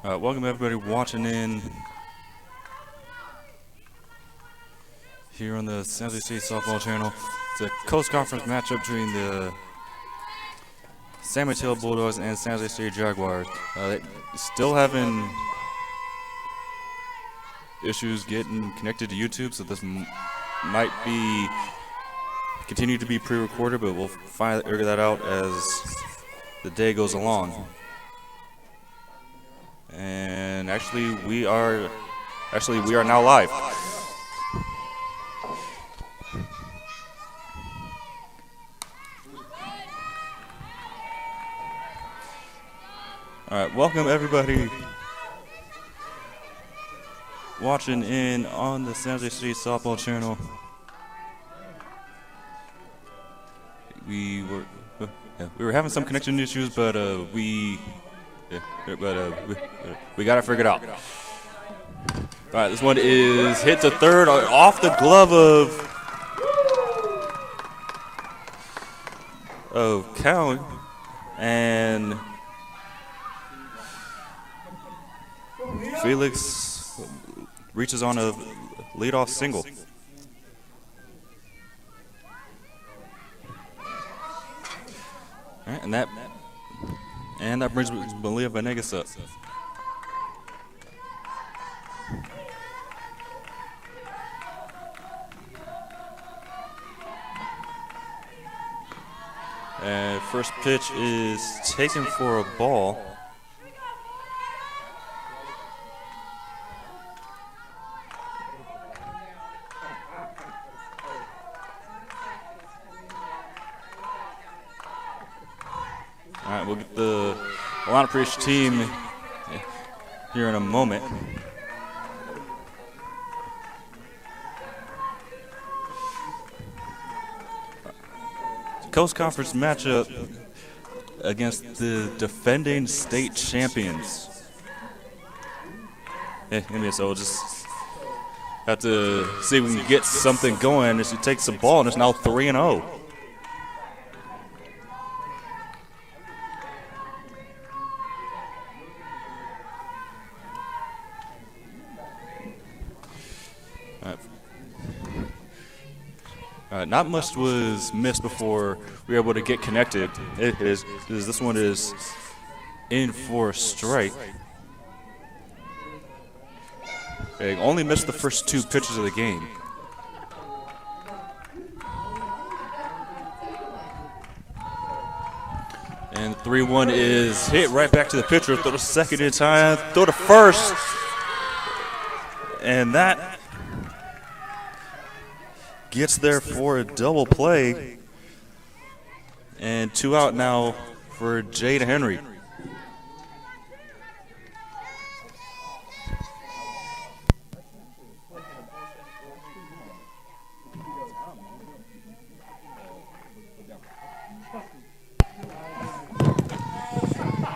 Welcome everybody watching in here on the SJCC softball channel. It's a Coast Conference matchup between the San Mateo Bulldogs and San Jose State Jaguars. They still having issues getting connected to YouTube, so this might be continue to be pre-recorded, but we'll figure that out as the day goes along. And actually we are now live. Alright, welcome everybody watching in on the San Jose State softball channel. We were having some connection issues, but we got it figured out. All right, this one is hit to third off the glove of Cowan, and Felix reaches on a leadoff single. All right, and that brings Malia Venegas up. And first pitch is taken for a ball. All right, we'll get the Alana Preach team here in a moment. Coast Conference matchup against the defending state champions. So we'll just have to see if we can get something going as she takes the ball, and it's now 3-0. Not much was missed before we were able to get connected. This one is in for a strike. They only missed the first two pitches of the game. And 3-1 is hit right back to the pitcher. Throw to second in time, throw to first. And that gets there for a double play, and 2 out now for Jade Henry.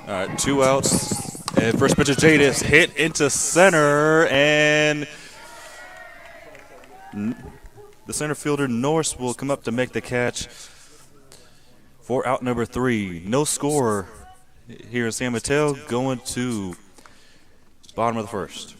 All right, 2 outs, and first pitch of Jade is hit into center, and the center fielder, Norse, will come up to make the catch for out number 3. No score here in San Mateo, going to bottom of the first.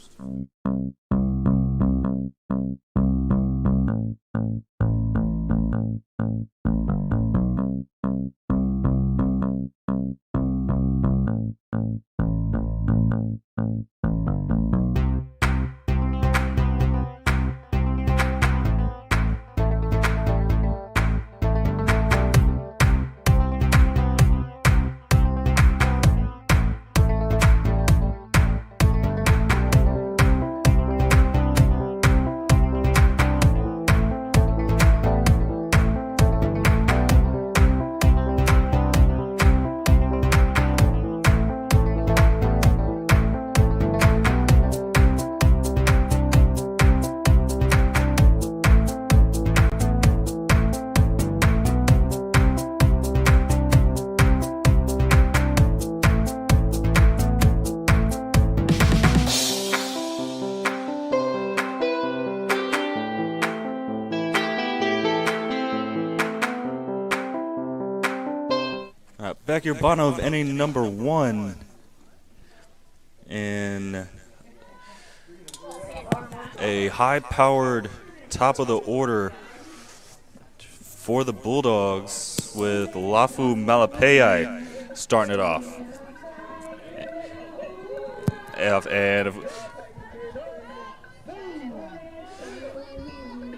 Back here, bottom of inning number 1. And a high-powered top of the order for the Bulldogs with Lafu Malapei starting it off.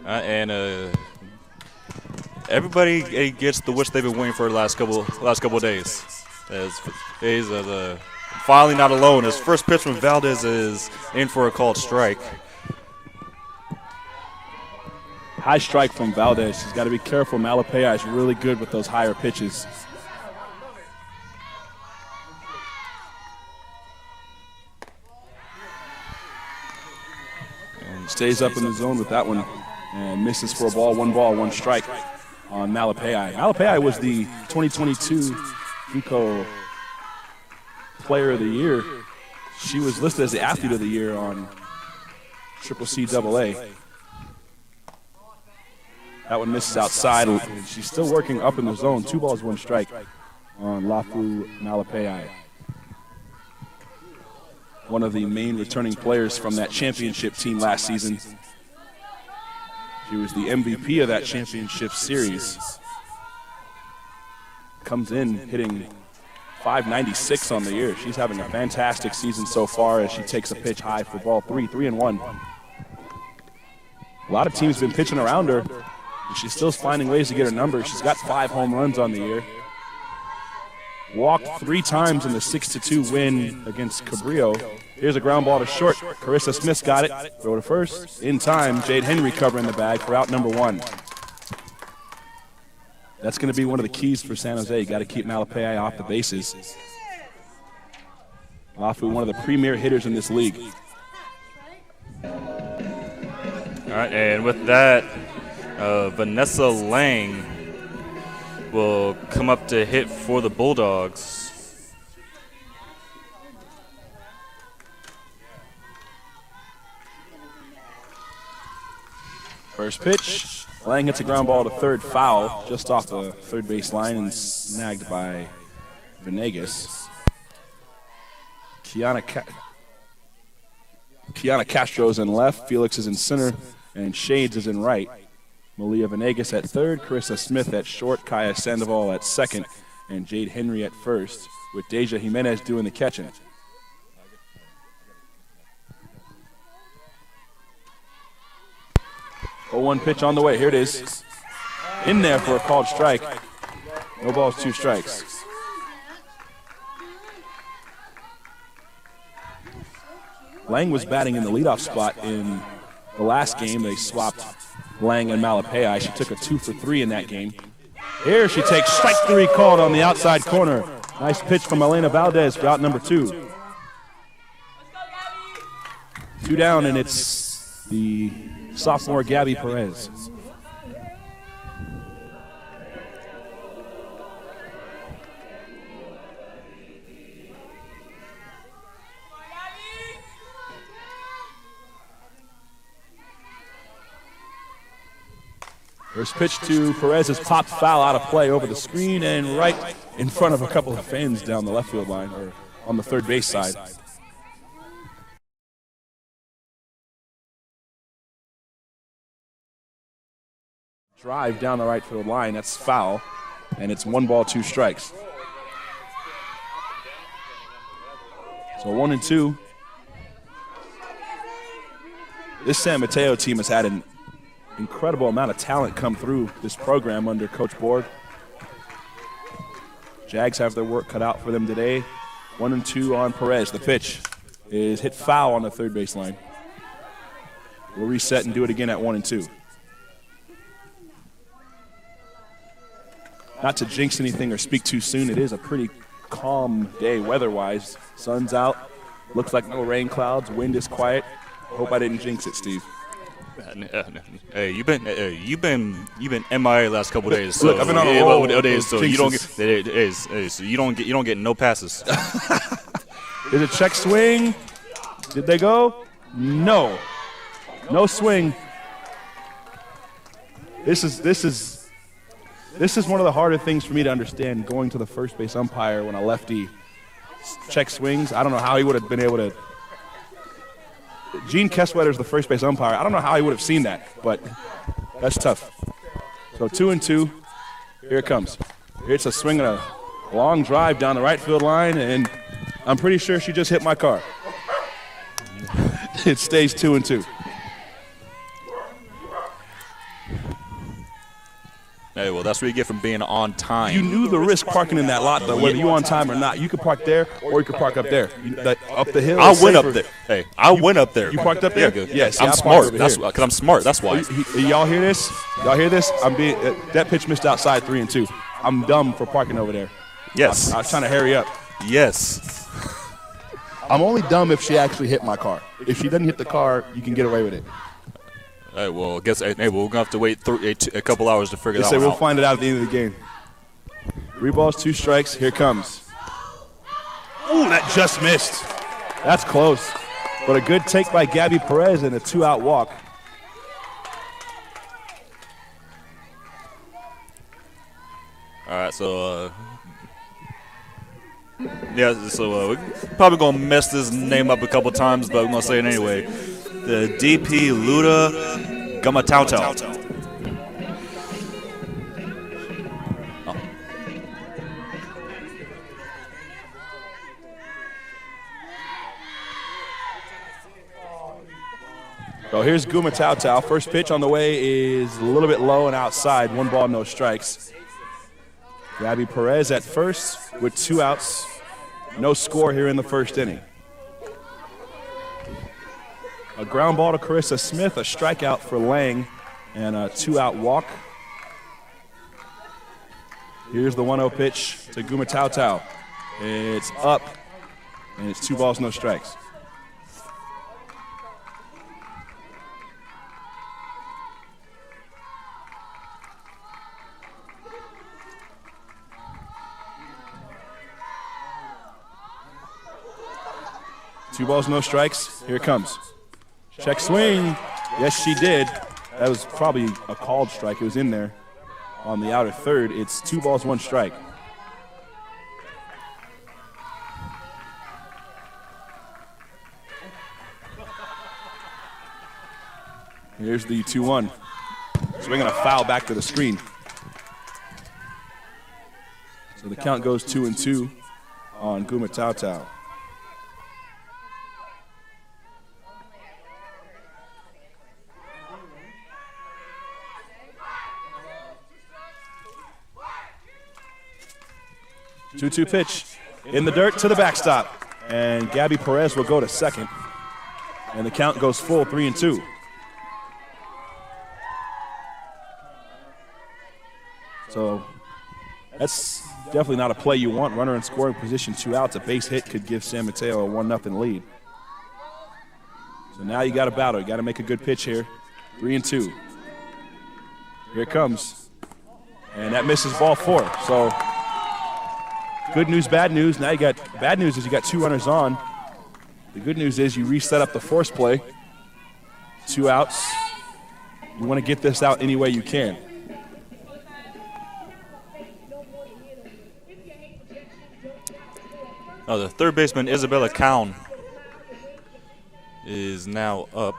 And everybody gets the wish they've been waiting for the last couple of days. Finally not alone. His first pitch from Valdez is in for a called strike. High strike from Valdez. She's got to be careful. Malapei is really good with those higher pitches. And stays up in the zone with that one and misses for a ball, one strike on Malapei. Malapei was the 2022 JUCO Player of the Year. She was listed as the Athlete of the Year on CCCAA. That one misses outside. She's still working up in the zone. 2 balls, 1 strike on Lafu Malapei. One of the main returning players from that championship team last season. She was the MVP of that championship series. Comes in hitting .596 on the year. She's having a fantastic season so far as she takes a pitch high for ball 3-1. A lot of teams have been pitching around her. She's still finding ways to get her number. She's got 5 home runs on the year. Walked 3 times in the 6-2 win against Cabrillo. Here's a ground ball to short. Carissa Smith got it. Throw to first. In time, Jade Henry covering the bag for out number 1. That's going to be one of the keys for San Jose. You got to keep Malapei off the bases. Lafu, one of the premier hitters in this league. All right, and with that, Vanessa Lang will come up to hit for the Bulldogs. First pitch, Lang hits a ground ball to third, foul, just off the third base line and snagged by Venegas. Kiana Castro's in left, Felix is in center, and Shades is in right. Malia Venegas at third, Carissa Smith at short, Kaya Sandoval at second, and Jade Henry at first, with Deja Jimenez doing the catching. Oh, 1 pitch on the way. Here it is. In there for a called strike. No balls, 2 strikes. Lang was batting in the leadoff spot in the last game. They swapped Lang and Malapei. She took a 2 for 3 in that game. Here she takes strike 3 called on the outside corner. Nice pitch from Elena Valdez for out number 2. 2 down, and it's the sophomore Gabby Perez. First pitch to Perez is popped foul out of play over the screen and right in front of a couple of fans down the left field line or on the third base side. Drive down the right field line, that's foul, and it's 1 ball, 2 strikes. So 1-2. This San Mateo team has had an incredible amount of talent come through this program under Coach Borg. Jags have their work cut out for them today. 1-2 on Perez. The pitch is hit foul on the third base line. We'll reset and do it again at 1-2. Not to jinx anything or speak too soon, it is a pretty calm day weather-wise. Sun's out, looks like no rain clouds, wind is quiet. Hope I didn't jinx it, Steve. Hey, you've been MIA last couple days. So Look, I've been on a roll of days, so you don't jinxes. so you don't get no passes. Is it check swing? Did they go? No. No swing. This is one of the harder things for me to understand, going to the first base umpire when a lefty check swings. I don't know how he would have been able to. Gene Kesswetter is the first base umpire. I don't know how he would have seen that, but that's tough. So 2-2. Here it comes. It's a swing and a long drive down the right field line, and I'm pretty sure she just hit my car. It stays 2-2. Hey, well, that's what you get from being on time. You knew the risk parking in that lot, though, whether you on time or not. You could park there or you could park up there. Up the hill. I went up there. Hey, I went up there. You parked up there? Yeah, Yes. I'm smart. That's because I'm smart. That's why. Y'all hear this? Y'all hear this? That pitch missed outside 3-2. I'm dumb for parking over there. Yes. I was trying to hurry up. Yes. I'm only dumb if she actually hit my car. If she doesn't hit the car, you can get away with it. Hey, well, we're going to have to wait a couple hours to figure that out. We'll find it out at the end of the game. 3 balls, 2 strikes. Here it comes. Ooh, that just missed. That's close. But a good take by Gabby Perez and a 2-out walk. All right, so we're probably gonna mess this name up a couple times, but we're gonna say it anyway. The DP Luda Gamatauta. So here's Gamatauta. First pitch on the way is a little bit low and outside. 1 ball, no strikes. Gabby Perez at first with 2 outs. No score here in the first inning. A ground ball to Carissa Smith, a strikeout for Lang, and a 2-out walk. Here's the 1-0 pitch to Gamatauta. It's up, and it's 2 balls, no strikes. Two balls, no strikes. Here it comes. Check swing. Yes, she did. That was probably a called strike. It was in there on the outer third. It's 2 balls, 1 strike. Here's the 2-1. Swinging a foul back to the screen. So the count goes 2-2 on Gamatauta. Two-two pitch in the dirt to the backstop, and Gabby Perez will go to second, and the count goes full 3-2. So that's definitely not a play you want. Runner in scoring position, 2 outs. A base hit could give San Mateo a 1-0 lead. So now you got to battle. You got to make a good pitch here. 3-2. Here it comes, and that misses ball 4. So. Good news, bad news. Now you got bad news is you got 2 runners on. The good news is you reset up the force play. 2 outs. You want to get this out any way you can. Oh, the third baseman Isabella Cowan is now up.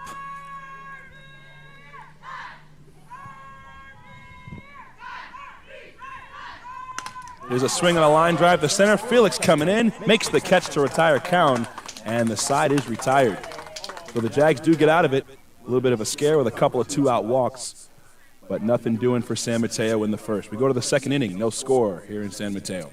There's a swing on a line drive to center. Felix coming in, makes the catch to retire Cowan, and the side is retired. So the Jags do get out of it. A little bit of a scare with a couple of 2-out walks, but nothing doing for San Mateo in the first. We go to the second inning, no score here in San Mateo.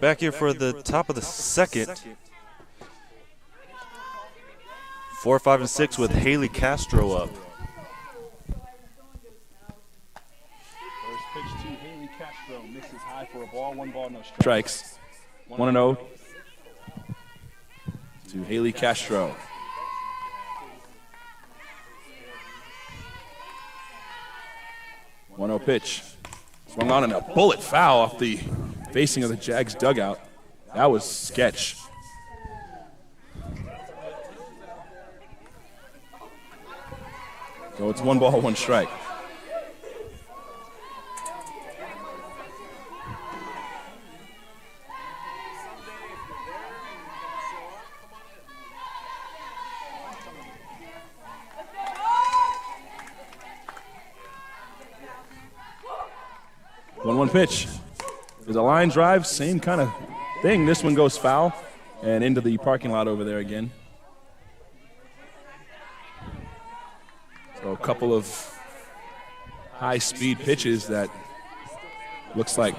back here for the top of the second. 4, 5, and 6 with Haley Castro up. First pitch to Haley Castro. Misses high for a ball. 1 ball, no strikes. 1-0 to Haley Castro. 1-0 pitch. Swung on and a bullet foul off the facing of the Jags dugout. That was sketch. So it's 1 ball, 1 strike. One pitch. There's a line drive, same kind of thing. This one goes foul and into the parking lot over there again. So a couple of high-speed pitches that looks like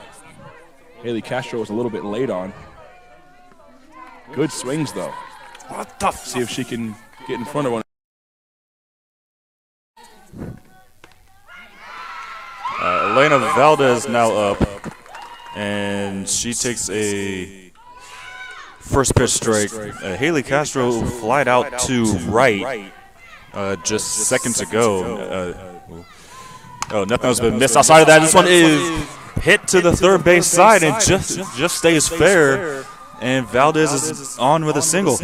Haley Castro was a little bit late on. Good swings, though. What the See if she can get in front of one. Elena Valdez now up, and she takes a first pitch strike. Haley Castro flied out to right just seconds ago. Nothing has been missed outside of that. This one is hit to the third base side and just stays fair, and Valdez is on with a single.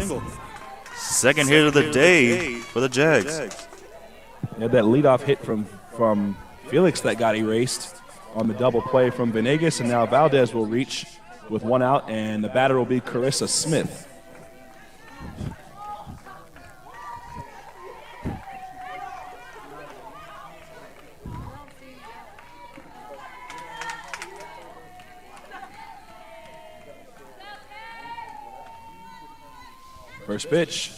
Second hit of the day for the Jags. Had that leadoff hit from Felix that got erased on the double play from Venegas, and now Valdez will reach with 1 out, and the batter will be Carissa Smith. First pitch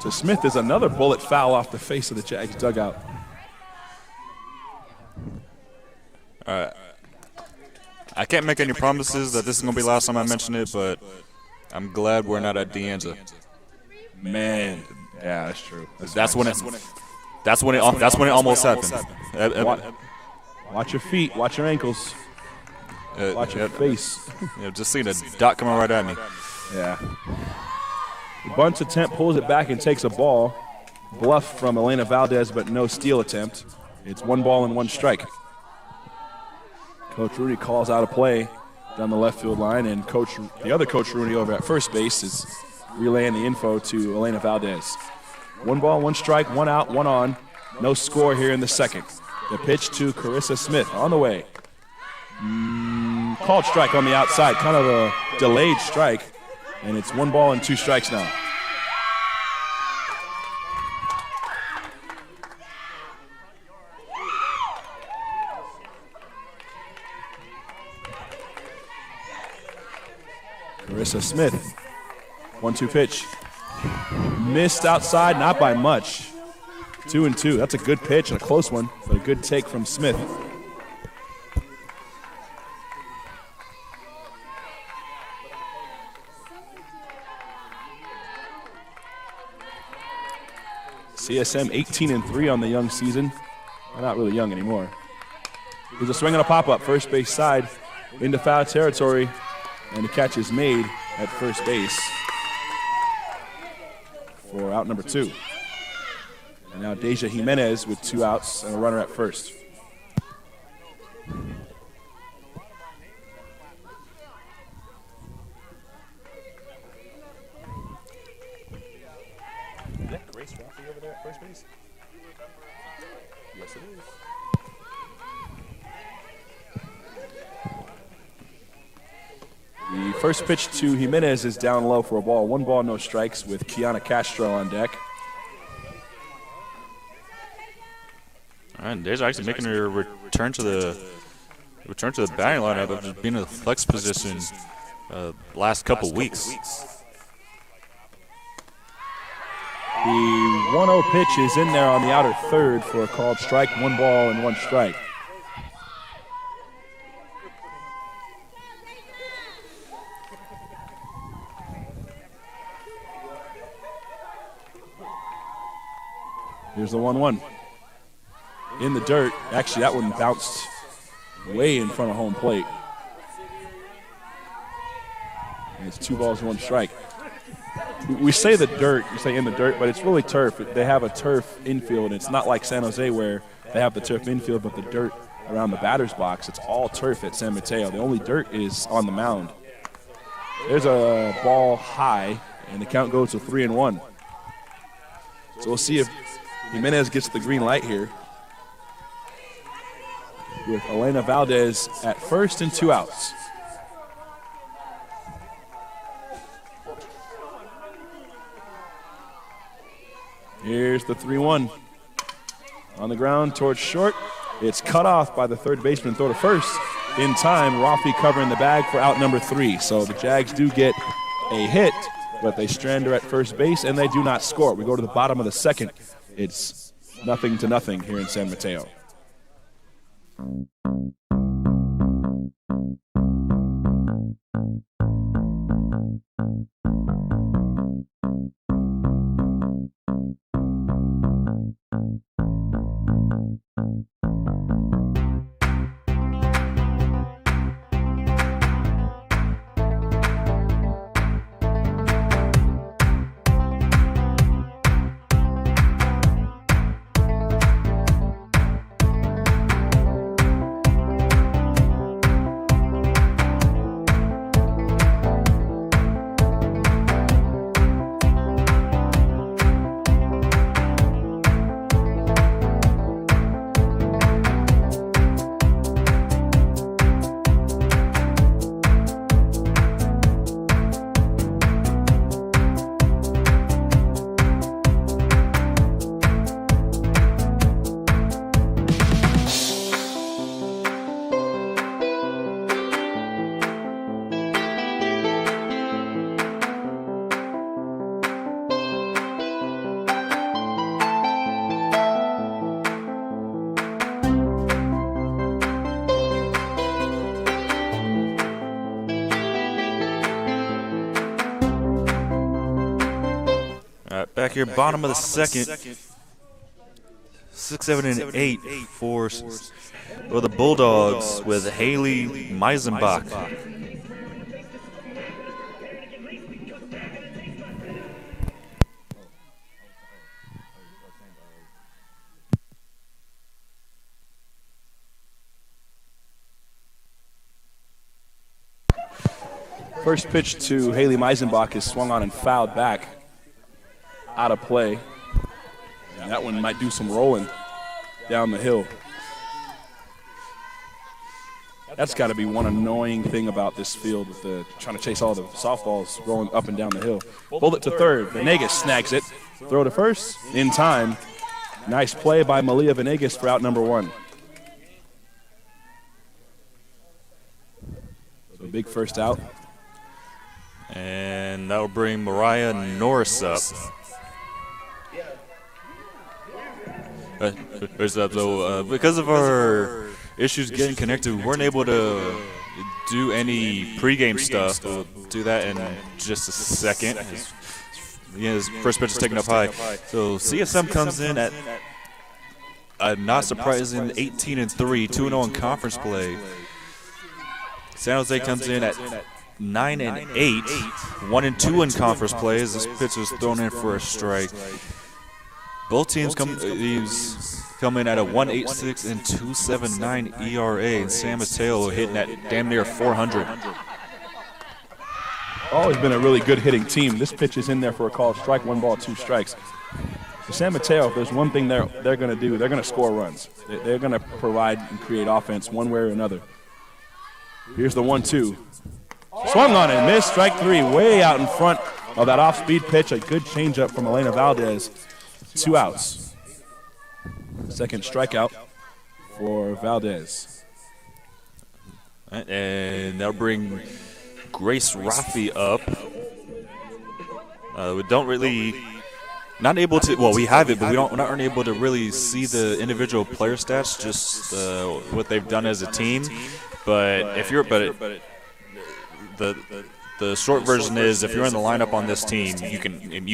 to Smith is another bullet foul off the face of the Jags dugout. I can't make any promises that this is going to be the last time I mention it, but I'm glad we're not at Deanza. Man, yeah, that's true. That's when it almost happened. Watch your feet, watch your ankles, watch your face. Just seeing a dot coming right at me. Yeah. The bunt attempt pulls it back and takes a ball. Bluff from Elena Valdez, but no steal attempt. It's 1 ball and 1 strike. Coach Rudy calls out a play down the left field line, and the other Coach Rudy over at first base is relaying the info to Elena Valdez. 1 ball, 1 strike, 1 out, 1 on. No score here in the second. The pitch to Carissa Smith on the way. Called strike on the outside, kind of a delayed strike, and it's 1 ball and 2 strikes now. Carissa Smith, 1-2 pitch. Missed outside, not by much. 2-2. That's a good pitch and a close one, but a good take from Smith. CSM 18-3 on the young season. They're not really young anymore. There's a swing and a pop-up, first base side into foul territory. And the catch is made at first base for out number 2. And now Deja Jimenez with 2 outs and a runner at first. Is that Grace Raffi over there at first base? Yes, it is. The first pitch to Jimenez is down low for a ball. 1 ball, no strikes with Kiana Castro on deck. All right, Deja actually making her return to the batting lineup after being in the flex position last couple weeks. The 1-0 pitch is in there on the outer third for a called strike. 1 ball and 1 strike. Here's the 1-1. In the dirt. Actually, that one bounced way in front of home plate. And it's 2 balls, 1 strike. We say the dirt, you say in the dirt, but it's really turf. They have a turf infield, and it's not like San Jose where they have the turf infield, but the dirt around the batter's box, it's all turf at San Mateo. The only dirt is on the mound. There's a ball high, and the count goes to 3-1. So we'll see if Jimenez gets the green light here, with Elena Valdez at first and 2 outs. Here's the 3-1. On the ground towards short. It's cut off by the third baseman. Throw to first in time. Rafi covering the bag for out number 3. So the Jags do get a hit, but they strand her at first base, and they do not score. We go to the bottom of the second. It's 0-0 here in San Mateo. Back here, bottom of the second. 6, 7, and 8 for the Bulldogs with Haley Meisenbach. First pitch to Haley Meisenbach is swung on and fouled back. Out of play. And that one might do some rolling down the hill. That's got to be one annoying thing about this field with the trying to chase all the softballs rolling up and down the hill. Bullet to third. Venegas snags it. Throw to first in time. Nice play by Malia Venegas for out number 1. So big first out. And that'll bring Mariah Norris up. Because of our issues getting connected, we weren't able to do any pregame stuff. We'll do that in just a second. His first pitch is taken up high. So CSM comes in at a not surprising 18-3, 2-0 in conference play. San Jose comes in at 9-8, 1-2 in conference play as this pitch is thrown in for a strike. Both teams come in at a 1.86 and 2.79 ERA, and San Mateo hitting at damn near 400. Always been a really good hitting team. This pitch is in there for a called strike, 1 ball, 2 strikes. For San Mateo, if there's one thing they're going to do, they're going to score runs. They're going to provide and create offense one way or another. Here's the 1-2. Swung on and missed, strike 3, way out in front of that off-speed pitch. A good changeup from Elena Valdez. 2 outs. Second strikeout for Valdez. And that'll bring Grace Rafi up. We don't really, not able to, well, we have it, but we're not able to really see the individual player stats, just what they've done as a team. But if you're, the The short version is, if you're in the lineup on this team, you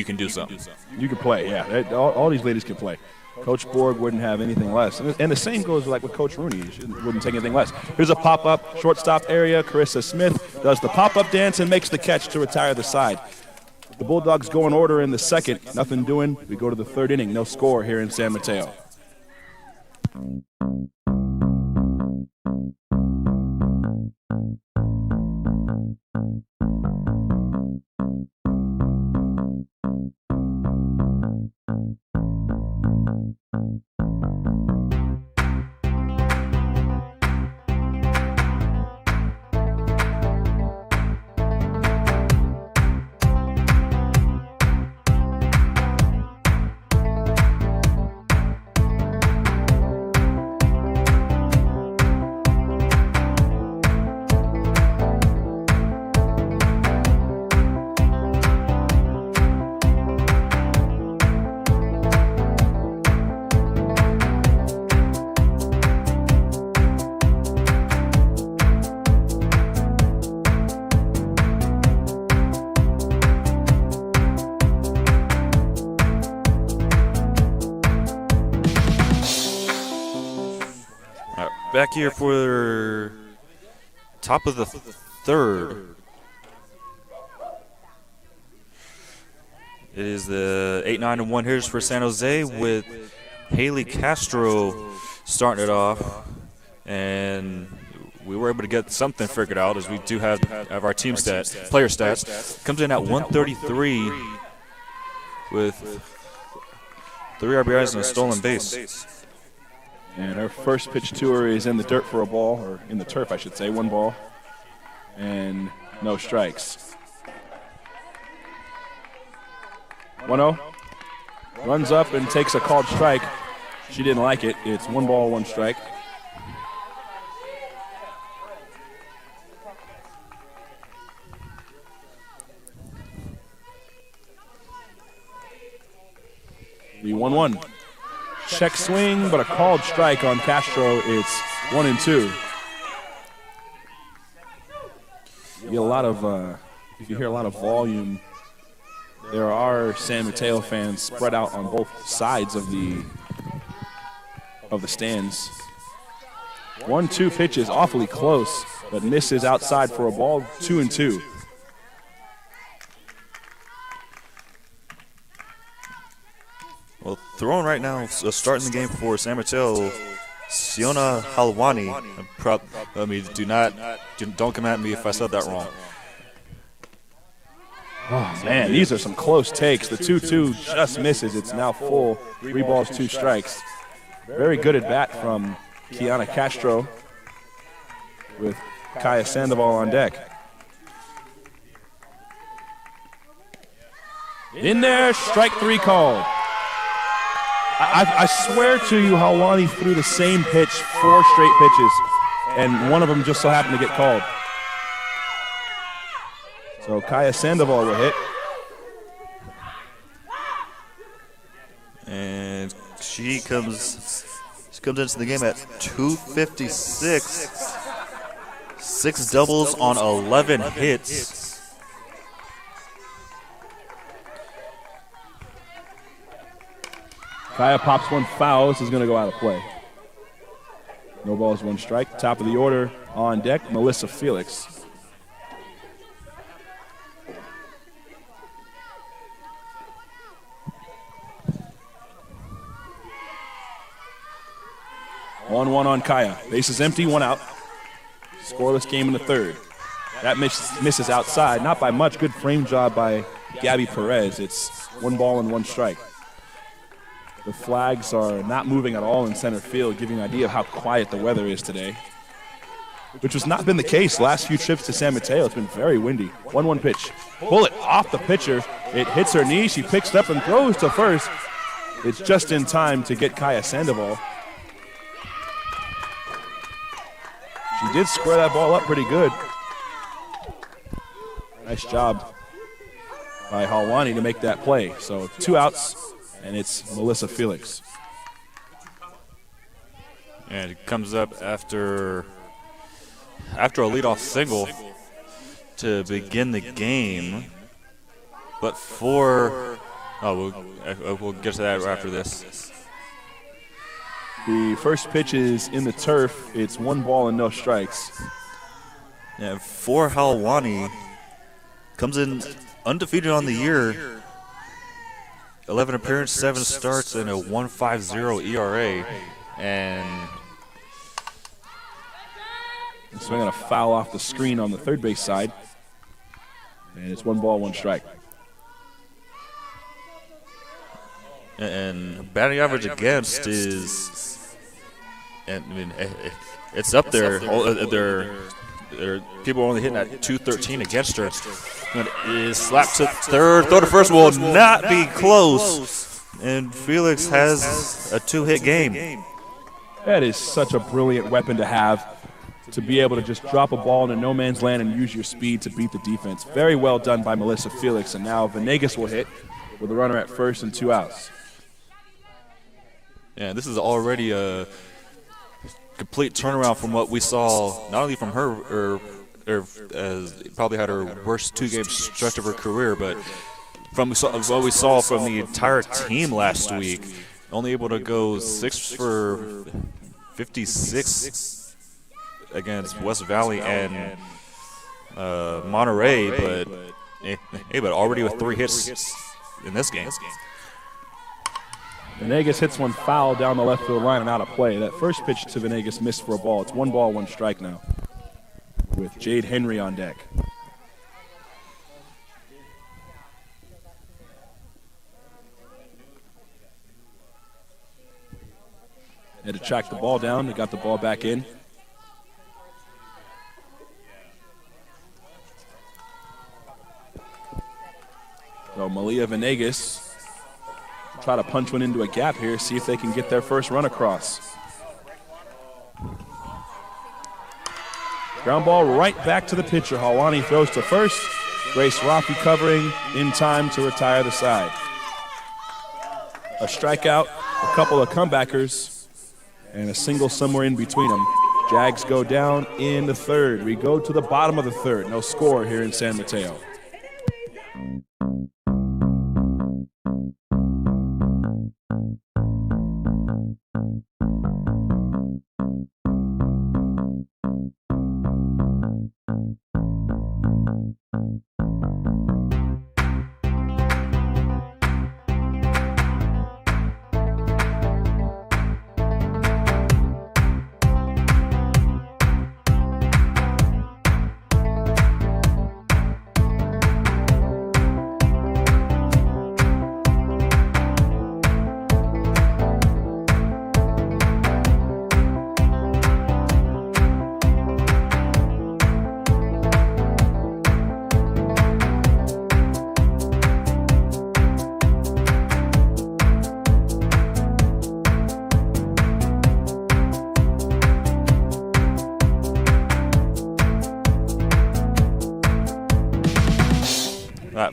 can do something. You can play, yeah. All these ladies can play. Coach Borg wouldn't have anything less. And the same goes like with Coach Rooney. She wouldn't take anything less. Here's a pop-up shortstop area. Carissa Smith does the pop-up dance and makes the catch to retire the side. The Bulldogs go in order in the second. Nothing doing. We go to the third inning. No score here in San Mateo. Back here for top of the third. It is the 8-9-1 hitters for San Jose with Haley Castro starting it off. And we were able to get something figured out as we do have our team stats, player stats. Comes in at 133 with 3 RBIs and a stolen base. And her first pitch to her is in the dirt for a ball, or in the turf, I should say. 1 ball and no strikes. 1-0. Runs up and takes a called strike. She didn't like it. It's 1 ball, 1 strike. The 1-1. Check swing, but a called strike on Castro. It's 1-2. You get a lot of, if you hear a lot of volume, there are San Mateo fans spread out on both sides of the stands. 1-2 pitch is awfully close, but misses outside for a ball. 2-2. Well, throwing right now, starting the game for San Mateo, Siona Halwani. Don't come at me if I said that wrong. Oh, man, these are some close takes. The 2-2 just misses. It's now full. 3 balls, 2 strikes. Very good at bat from Kiana Castro with Kaya Sandoval on deck. In there, strike 3 called. I swear to you, Halwani threw the same pitch 4 straight pitches, and one of them just so happened to get called. So Kaya Sandoval will hit. And she comes into the game at 256. 6 doubles on 11 hits. Kaya pops 1 foul. This is going to go out of play. No balls, 1 strike. Top of the order on deck, Melissa Felix. 1-1 on Kaya. Base is empty, 1 out. Scoreless game in the third. That misses outside, not by much. Good frame job by Gabby Perez. It's 1 ball and 1 strike. The flags are not moving at all in center field, giving an idea of how quiet the weather is today, which has not been the case last few trips to San Mateo. It's been very windy. 1-1 pitch. Bullet off the pitcher. It hits her knee. She picks it up and throws to first. It's just in time to get Kaya Sandoval. She did square that ball up pretty good. Nice job by Halwani to make that play. So 2 outs. And it's Melissa Felix. And it comes up after a leadoff single. to begin the game. But we'll get to that after this. The first pitch is in the turf. It's 1 ball and no strikes. Yeah, for Halwani, comes in undefeated on the year. 11 appearances, 7 starts, and a 1.50 ERA. And swinging a foul off the screen on the third base side. And it's 1 ball, 1 strike. And batting average against is, it's up there. People are only hitting at 213 against her. And is slapped to third. Throw to first will not be close. And Felix has a 2-hit game. That is such a brilliant weapon to have, to be able to just drop a ball into no man's land and use your speed to beat the defense. Very well done by Melissa Felix. And now Venegas will hit with a runner at first and 2 outs. Yeah, this is already a complete turnaround from what we saw, not only from her, probably had her worst 2-game stretch of her career, but from what we saw from the entire team last week. Only able to go 6 for 56 against West Valley and Monterey, but already with 3 hits in this game. Venegas hits one foul down the left field line and out of play. That first pitch to Venegas missed for a ball. It's 1 ball, 1 strike now with Jade Henry on deck. Had to track the ball down. They got the ball back in. So Malia Venegas try to punch one into a gap here, see if they can get their first run across. Ground ball right back to the pitcher. Halwani throws to first. Grace Rafi covering in time to retire the side. A strikeout, a couple of comebackers, and a single somewhere in between them. Jags go down in the third. We go to the bottom of the third. No score here in San Mateo.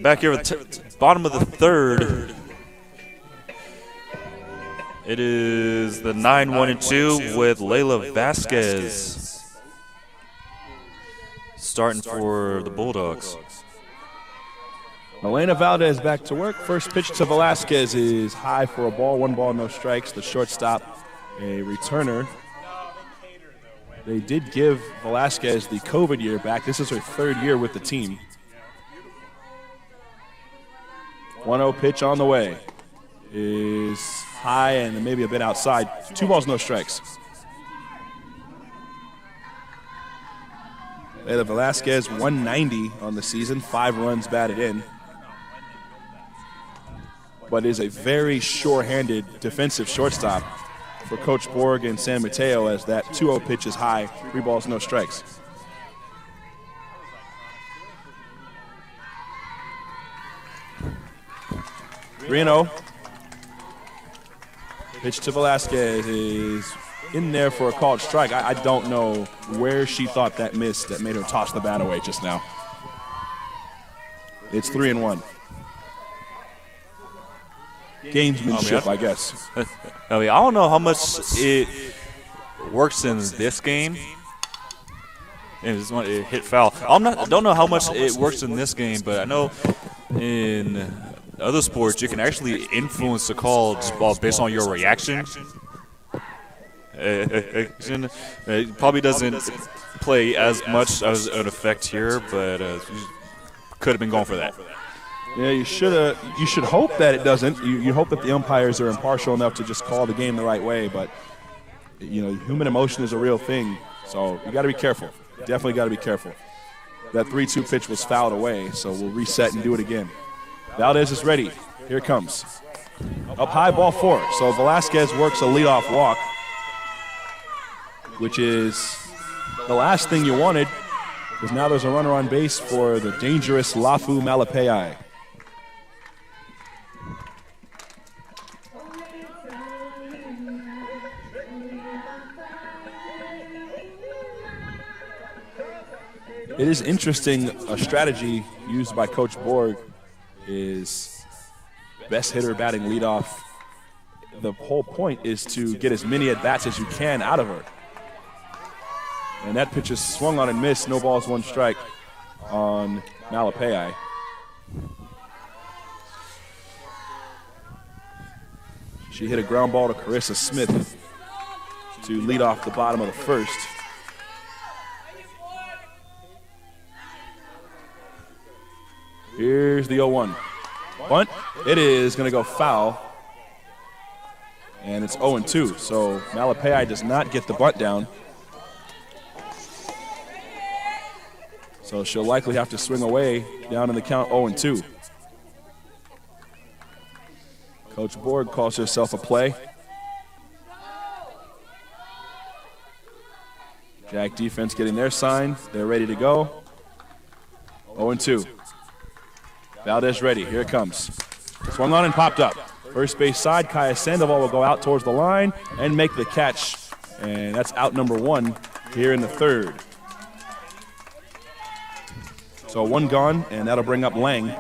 Back here at the bottom of the third, it is the 9-1-2 with Layla Vasquez starting for the Bulldogs. Elena Valdez back to work. First pitch to Velasquez is high for a ball. 1 ball, no strikes. The shortstop, a returner. They did give Velasquez the COVID year back. This is her 3rd year with the team. 1-0 pitch on the way is high and maybe a bit outside. 2 balls, no strikes. Layla Velasquez, 190 on the season, 5 runs batted in. But is a very sure-handed defensive shortstop for Coach Borg and San Mateo, as that 2-0 pitch is high, 3 balls, no strikes. Reno. Pitch to Velasquez is in there for a called strike. I don't know where she thought that missed that made her toss the bat away just now. It's 3-1. Gamesmanship, I guess. I mean, I don't know how much it works in this game, and just want to hit foul. Don't know how much it works in this game, but I know in other sports you can actually influence the call just based on your reaction. It probably doesn't play as much as an effect here, but could have been going for that. Yeah, you should hope that it doesn't. You hope that the umpires are impartial enough to just call the game the right way, but human emotion is a real thing, so you got to be careful. Definitely got to be careful. That 3-2 pitch was fouled away, so we'll reset and do it again. Valdez is ready. Here it comes. Up high, ball 4. So Velasquez works a leadoff walk, which is the last thing you wanted, because now there's a runner on base for the dangerous Lafu Malapei. It is interesting, a strategy used by Coach Borg is best hitter batting leadoff. The whole point is to get as many at-bats as you can out of her. And that pitch is swung on and missed. No balls, 1 strike on Malapei. She hit a ground ball to Carissa Smith to lead off the bottom of the first. Here's the 0-1. Bunt. It is going to go foul. And it's 0-2. So Malapei does not get the bunt down. So she'll likely have to swing away down in the count 0-2. Coach Borg calls herself a play. Jag defense getting their sign. They're ready to go. 0-2. Valdez ready. Here it comes. Swung on and popped up. First base side, Kaya Sandoval will go out towards the line and make the catch. And that's out number 1 here in the third. So 1 gone, and that'll bring up Lang.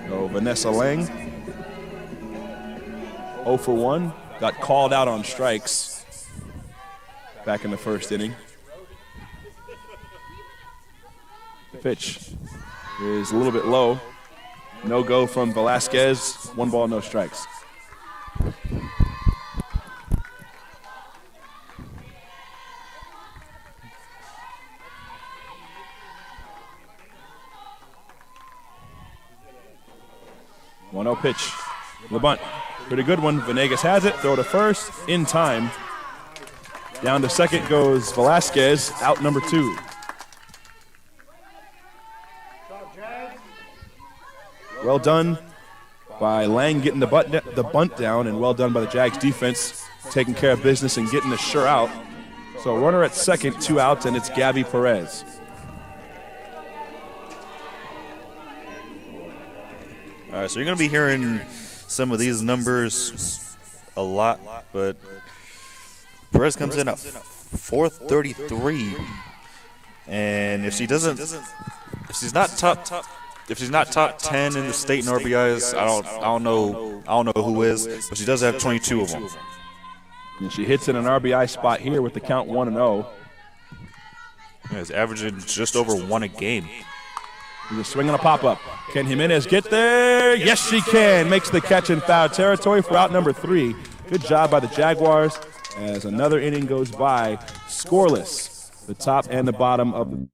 So Vanessa Lang, 0 for 1. Got called out on strikes back in the first inning. The pitch is a little bit low. No go from Velasquez. 1 ball, no strikes. One 0 pitch. The bunt. Pretty good one. Venegas has it. Throw to first. In time. Down to second goes Velasquez. Out number 2. Well done by Lang getting the bunt down, and well done by the Jags defense taking care of business and getting the sure out. So runner at second, 2 outs, and it's Gabby Perez. All right, so you're going to be hearing some of these numbers a lot, but Perez comes in at 433, and if she's not top 10 in the state in RBIs, I don't know who is, but she does have 22 of them. And she hits in an RBI spot here with the count 1-0. Yeah, it's averaging just over 1 a game. He's a swing and a pop-up. Can Jimenez get there? Yes, she can. Makes the catch in foul territory for out number 3. Good job by the Jaguars as another inning goes by scoreless. The top and the bottom of the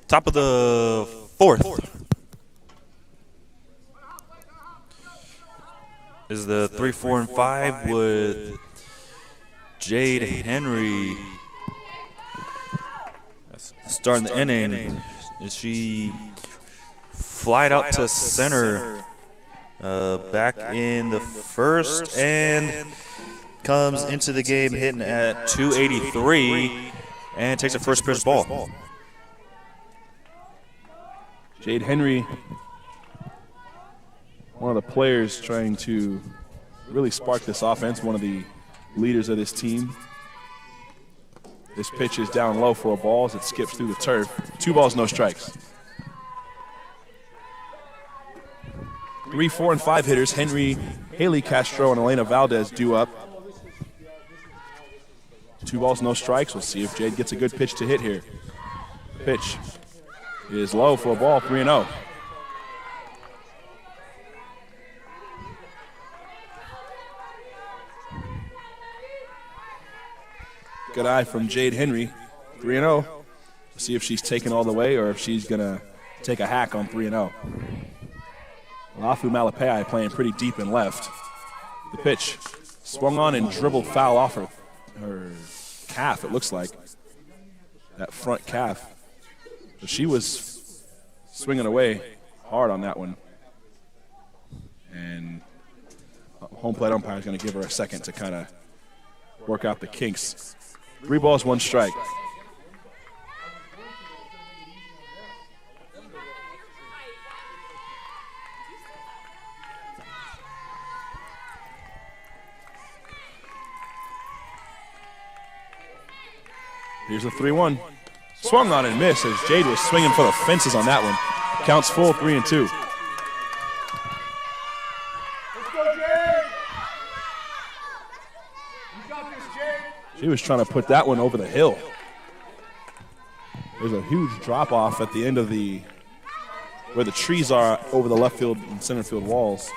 Top of the fourth is the 3, 4, and 5 with Jade Henry starting the inning. She flied out to center back in the first and comes into the game hitting at 283 and takes a first pitch ball. Jade Henry, one of the players trying to really spark this offense, one of the leaders of this team. This pitch is down low for a ball as it skips through the turf. 2 balls, no strikes. 3, 4, and 5 hitters, Henry, Haley Castro, and Elena Valdez due up. 2 balls, no strikes. We'll see if Jade gets a good pitch to hit here. Pitch is low for a ball, 3-0. Good eye from Jade Henry, 3-0. See if she's taken all the way or if she's going to take a hack on 3-0. Lafu Malapei playing pretty deep and left. The pitch swung on and dribbled foul off her calf, it looks like. That front calf. But she was swinging away hard on that one. And home plate umpire is going to give her a second to kind of work out the kinks. 3 balls, 1 strike. Here's a 3-1. Swung on and missed as Jade was swinging for the fences on that one. Counts full, 3-2. Let's go, Jade! You got this, Jade! She was trying to put that one over the hill. There's a huge drop off at the end of where the trees are over the left field and center field walls.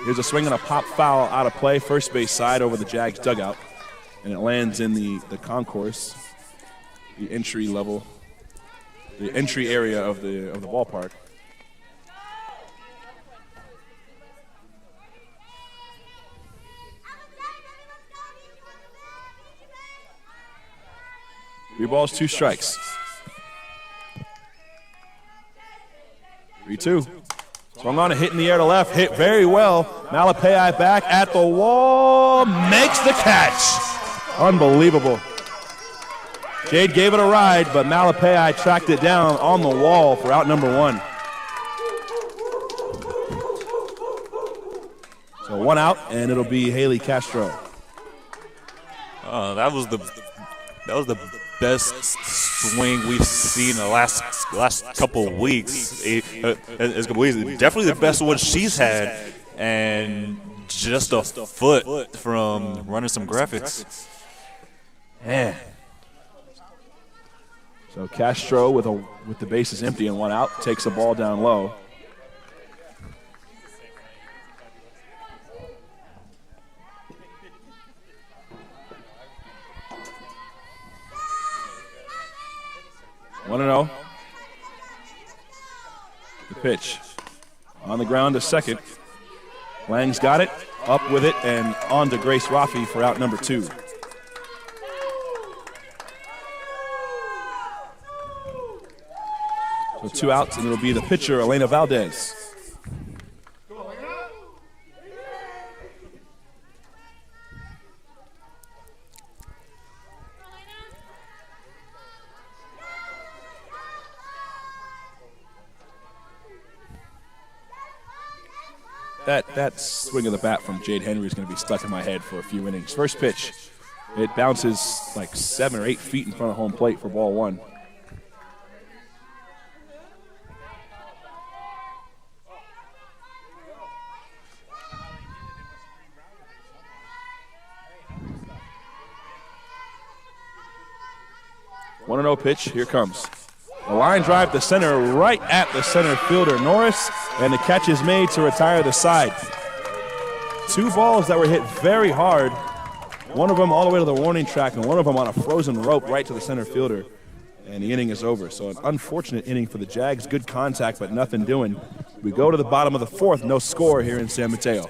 Here's a swing and a pop foul out of play, first base side over the Jags dugout. And it lands in the concourse, the entry level, the entry area of the ballpark. Three balls, 2 strikes. 3-2. Swung on a hit in the air to left, hit very well. Malapei back at the wall, makes the catch. Unbelievable. Jade gave it a ride, but Malapei tracked it down on the wall for out number 1. So 1 out, and it'll be Haley Castro. That was the best swing we've seen in the last couple of weeks. Definitely the best one she's had, and just a foot from running some graphics. Man. So Castro with the bases empty and 1 out takes a ball down low. One and 0. The pitch on the ground to second. Lang's got it, up with it, and on to Grace Rafi for out number 2. So 2 outs, and it'll be the pitcher, Elena Valdez. That swing of the bat from Jade Henry is going to be stuck in my head for a few innings. First pitch, it bounces like 7 or 8 feet in front of home plate for ball 1. One 1-0 pitch, here comes. A line drive to center, right at the center fielder, Norris, and the catch is made to retire the side. 2 balls that were hit very hard, one of them all the way to the warning track and one of them on a frozen rope right to the center fielder. and the inning is over. So an unfortunate inning for the Jags. Good contact, but nothing doing. We go to the bottom of the fourth, no score here in San Mateo.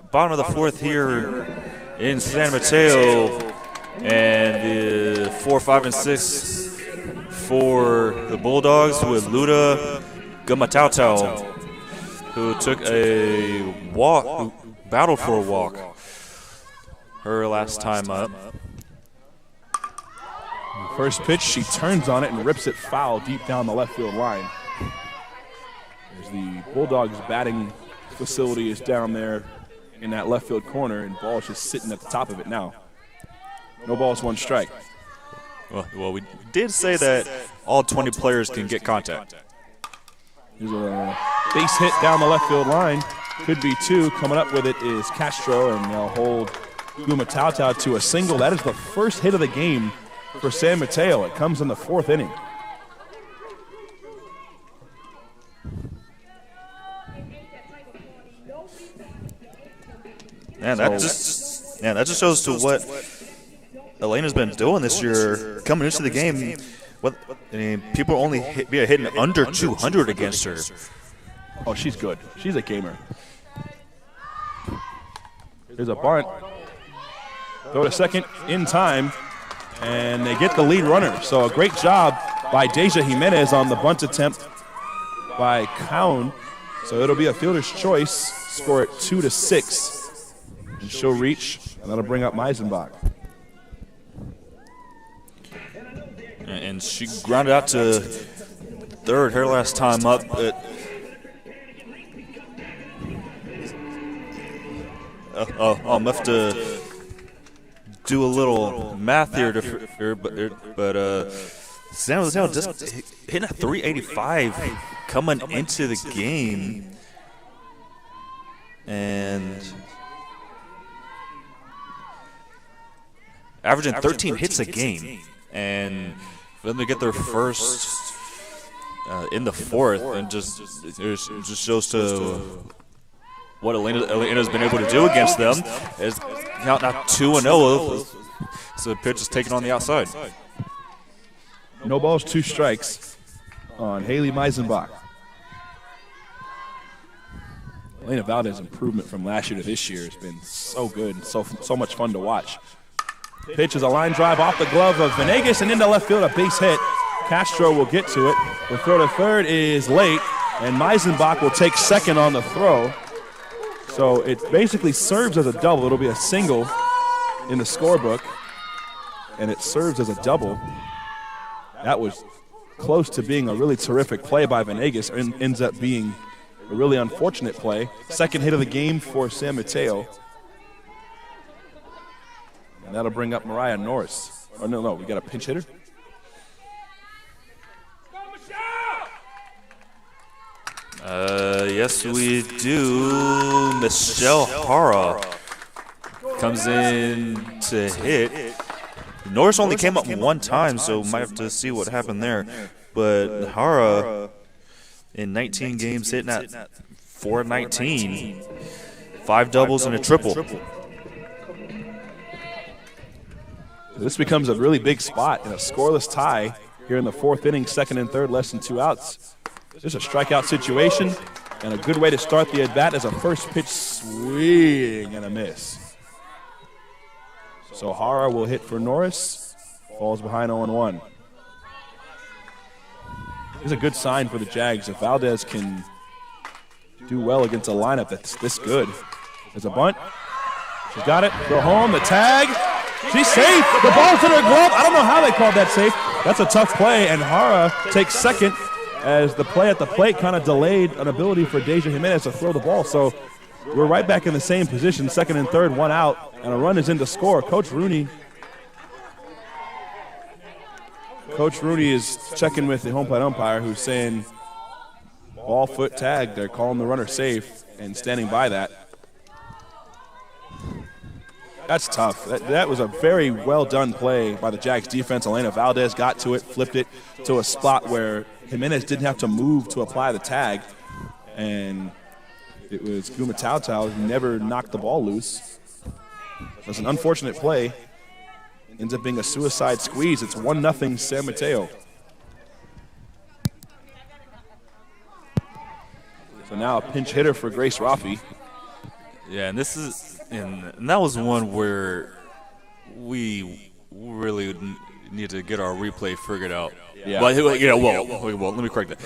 Bottom of the fourth here in San Mateo, and the 4, 5, and 6 for the Bulldogs with Luda Gumatau, who took a walk, who battled for a walk her last time up. First pitch, she turns on it and rips it foul deep down the left field line. As the Bulldogs batting facility is down there in that left field corner, and ball is just sitting at the top of it now. No balls, one strike. Well, we did say that all 20 players can get contact. There's a base hit down the left field line. Could be two. Coming up with it is Castro, and they'll hold Gumatau to a single. That is the first hit of the game for San Mateo. It comes in the fourth inning. Man, that just shows to what Elena's been doing this year. Coming into the game, people only hitting under 200 against her. Oh, she's good. She's a gamer. There's a bunt. Go to second in time, and they get the lead runner. So a great job by Deja Jimenez on the bunt attempt by Cowan. So it'll be a fielder's choice. Score it 2-6. And she'll reach, and that'll bring up Meisenbach. And she grounded out to third her last time up. I'm have to do a little math here, but San Mateo just hitting a 385 coming into the game, and averaging 13 hits a game, and for them to get their first in the fourth, and it just shows to what Elena's been able to do against them. Is now 2-0, so the pitch is taken on the outside. No balls, 2 strikes on Haley Meisenbach. Elena Valdez's improvement from last year to this year has been so good and so much fun to watch. Pitch is a line drive off the glove of Venegas and into left field, a base hit. Castro will get to it. The throw to third is late, and Meisenbach will take second on the throw. So it basically serves as a double. It'll be a single in the scorebook, and it serves as a double. That was close to being a really terrific play by Venegas, and ends up being a really unfortunate play. Second hit of the game for San Mateo. And that'll bring up Mariah Norris. Oh, no, we got a pinch hitter. Yes, we do. Michelle Hara comes in to hit. Norris only came up one time, so might have to see what happened there. But Hara, in 19 games, hitting at 419, 5 doubles and a triple. This becomes a really big spot in a scoreless tie here in the fourth inning, second and third, less than 2 outs. Just a strikeout situation, and a good way to start the at-bat as a first pitch swing and a miss. So Hara will hit for Norris, falls behind 0-1. It's a good sign for the Jags if Valdez can do well against a lineup that's this good. There's a bunt. She's got it. Go home. The tag. She's safe. The ball's in her glove. I don't know how they called that safe. That's a tough play, and Hara takes second as the play at the plate kind of delayed an ability for Deja Jimenez to throw the ball. So we're right back in the same position, second and third, one out, and a run is in to score. Coach Rooney is checking with the home plate umpire, who's saying ball, foot, tag. They're calling the runner safe and standing by that. That's tough. That was a very well-done play by the Jags defense. Elena Valdez got to it, flipped it to a spot where Jimenez didn't have to move to apply the tag, and it was Guma Tautau who never knocked the ball loose. It was an unfortunate play. Ends up being a suicide squeeze. It's 1-0 San Mateo. So now a pinch hitter for Grace Rafi. Yeah, and and that was one where we really need to get our replay figured out. Yeah. But well, let me correct that.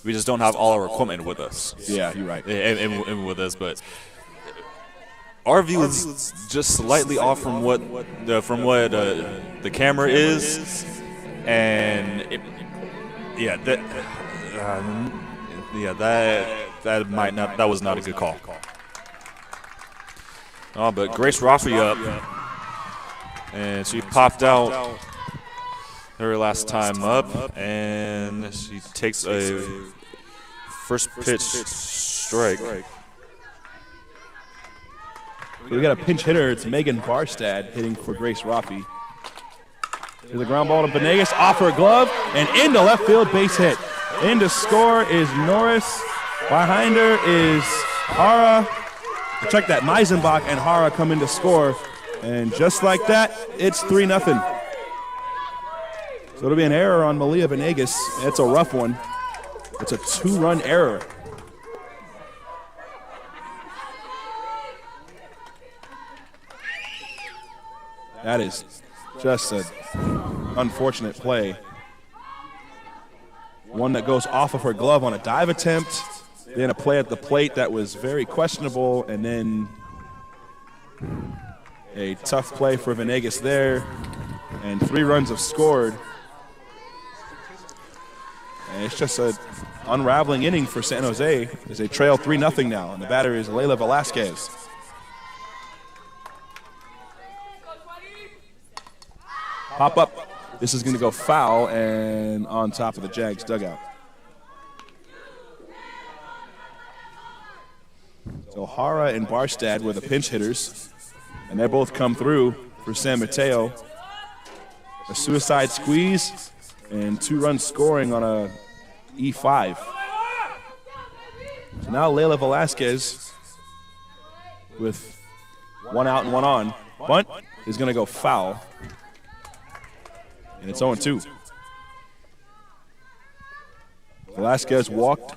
We just don't have all our equipment with us. Yeah, you're right. And with us, but our view is just slightly off from what the camera is, and that was not a good call. Oh, but Grace Rafi up, and she popped out her last time up, and she takes a first pitch strike. We got a pinch hitter. It's Megan Barstad hitting for Grace Rafi. Here's a ground ball to Benegas, off her glove, and into left field, base hit. In to score is Norris. Behind her is Hara. Check that, Meisenbach and Hara come in to score. And just like that, it's 3-0. So it'll be an error on Malia Benegas. It's a rough one. It's a 2-run error. That is just an unfortunate play. One that goes off of her glove on a dive attempt, then a play at the plate that was very questionable, and then a tough play for Venegas there, and 3 runs have scored. And it's just an unraveling inning for San Jose as they trail 3-0 now, and the batter is Layla Velasquez. Pop up. This is going to go foul and on top of the Jags dugout. So Hara and Barstad were the pinch hitters, and they both come through for San Mateo. A suicide squeeze and 2-run scoring on a E5. So now Layla Velasquez with 1 out and 1 on. Bunt is going to go foul. And it's 0-2. Velasquez walked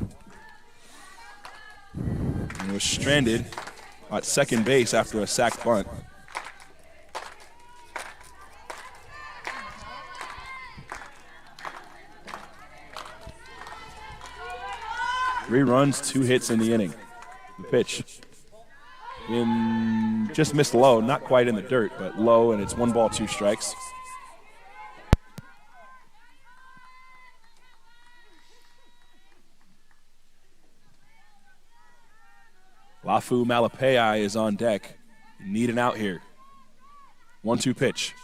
and was stranded at second base after a sac bunt. Three runs, 2 hits in the inning. The pitch just missed low, not quite in the dirt, but low, and it's 1 ball, 2 strikes. Lafu Malapei is on deck. Need an out here. 1-2 pitch.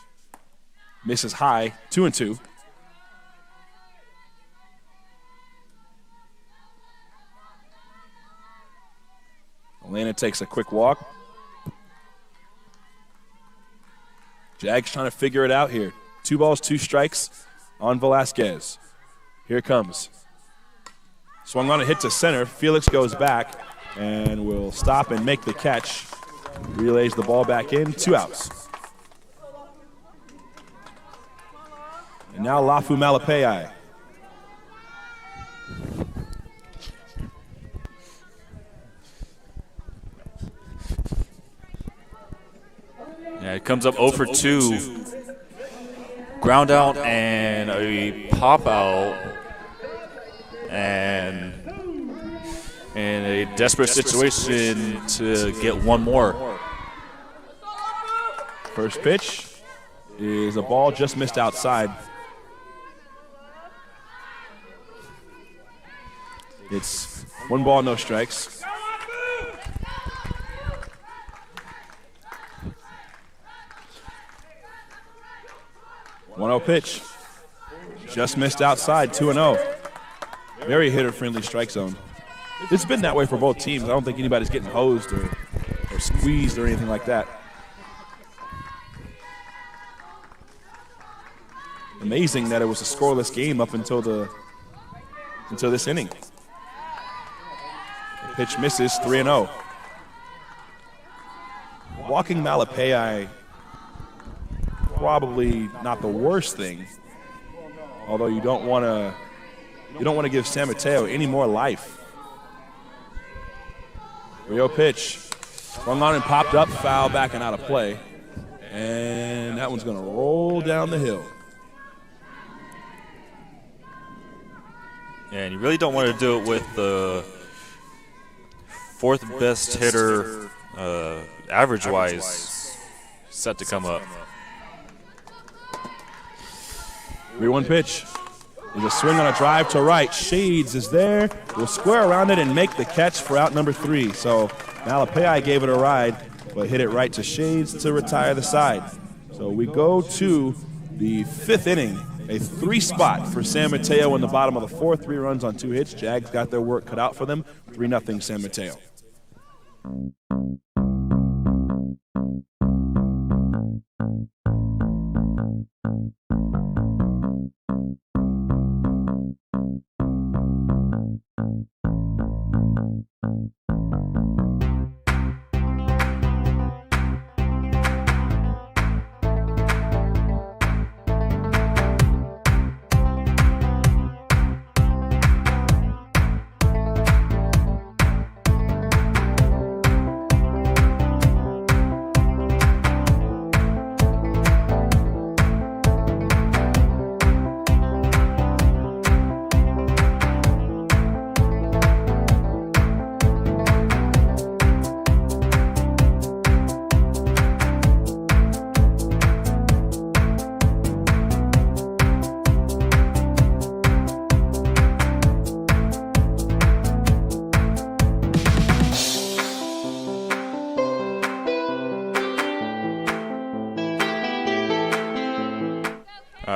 Misses high, 2-2. Elena takes a quick walk. Jags trying to figure it out here. 2 balls, 2 strikes on Velasquez. Here it comes. Swung on a hit to center. Felix goes back and will stop and make the catch. Relays the ball back in, 2 outs. And now Lafu Malapei. And it comes up 0 for 2. Ground out and a pop out. And in a desperate situation to get one more. First pitch is a ball just missed outside. It's 1 ball, no strikes. One 0 pitch. Just missed outside, 2-0. Very hitter-friendly strike zone. It's been that way for both teams. I don't think anybody's getting hosed or squeezed or anything like that. Amazing that it was a scoreless game up until this inning. The pitch misses, 3-0. Walking Malapei, probably not the worst thing. Although you don't want to give San Mateo any more life. 3-0 pitch. Swung on and popped up, foul back and out of play. And that one's going to roll down the hill. And you really don't want to do it with the 4th best hitter, average-wise, set to come up. 3-1 pitch. There's a swing on a drive to right. Shades is there. Will square around it and make the catch for out number 3. So Malapei gave it a ride, but hit it right to Shades to retire the side. So we go to the 5th inning. A 3 spot for San Mateo in the bottom of the 4th. 3 runs on 2 hits. Jags got their work cut out for them. 3-0 San Mateo.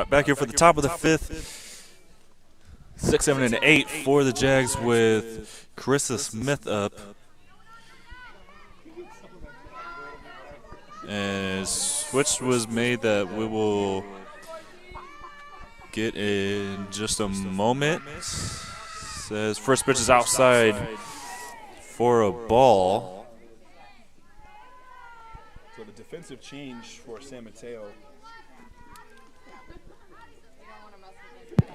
Back here for the top of the 5th. 6, 7, and 8 for the Jags with Carissa Smith up. And a switch was made that we will get in just a moment. Says first pitch is outside for a ball. So the defensive change for San Mateo.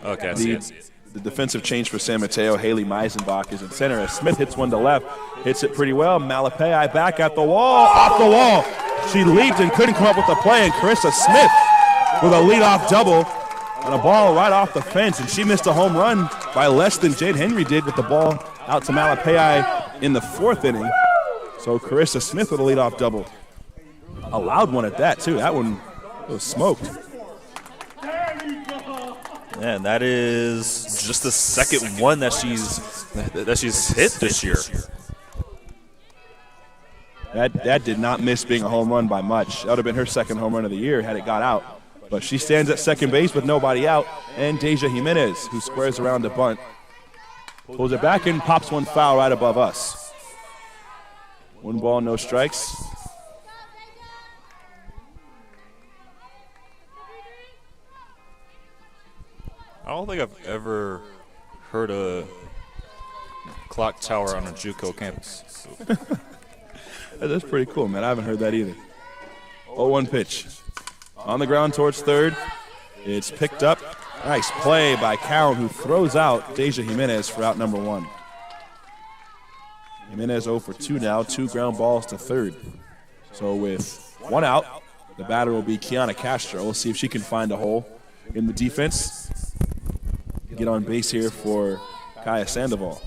Okay, the defensive change for San Mateo, Haley Meisenbach is in center as Smith hits one to left, hits it pretty well. Malapei back at the wall, off the wall. She leaped and couldn't come up with the play, and Carissa Smith with a leadoff double and a ball right off the fence, and she missed a home run by less than Jade Henry did with the ball out to Malapei in the 4th inning. So Carissa Smith with a leadoff double. A loud one at that, too. That one was smoked. And that is just the 2nd one that she's hit this year. That did not miss being a home run by much. That would have been her 2nd home run of the year had it got out. But she stands at second base with nobody out. And Deja Jimenez, who squares around the bunt, pulls it back and pops one foul right above us. 1 ball, no strikes. I don't think I've ever heard a clock tower on a JUCO campus. That's pretty cool, man. I haven't heard that either. 0-1 pitch. On the ground towards 3rd. It's picked up. Nice play by Cowan, who throws out Deja Jimenez for out number 1. Jimenez 0 for 2 now, 2 ground balls to 3rd. So with 1 out, The batter will be Kiana Castro. We'll see if she can find a hole in the defense. Get on base here for Kaya Sandoval.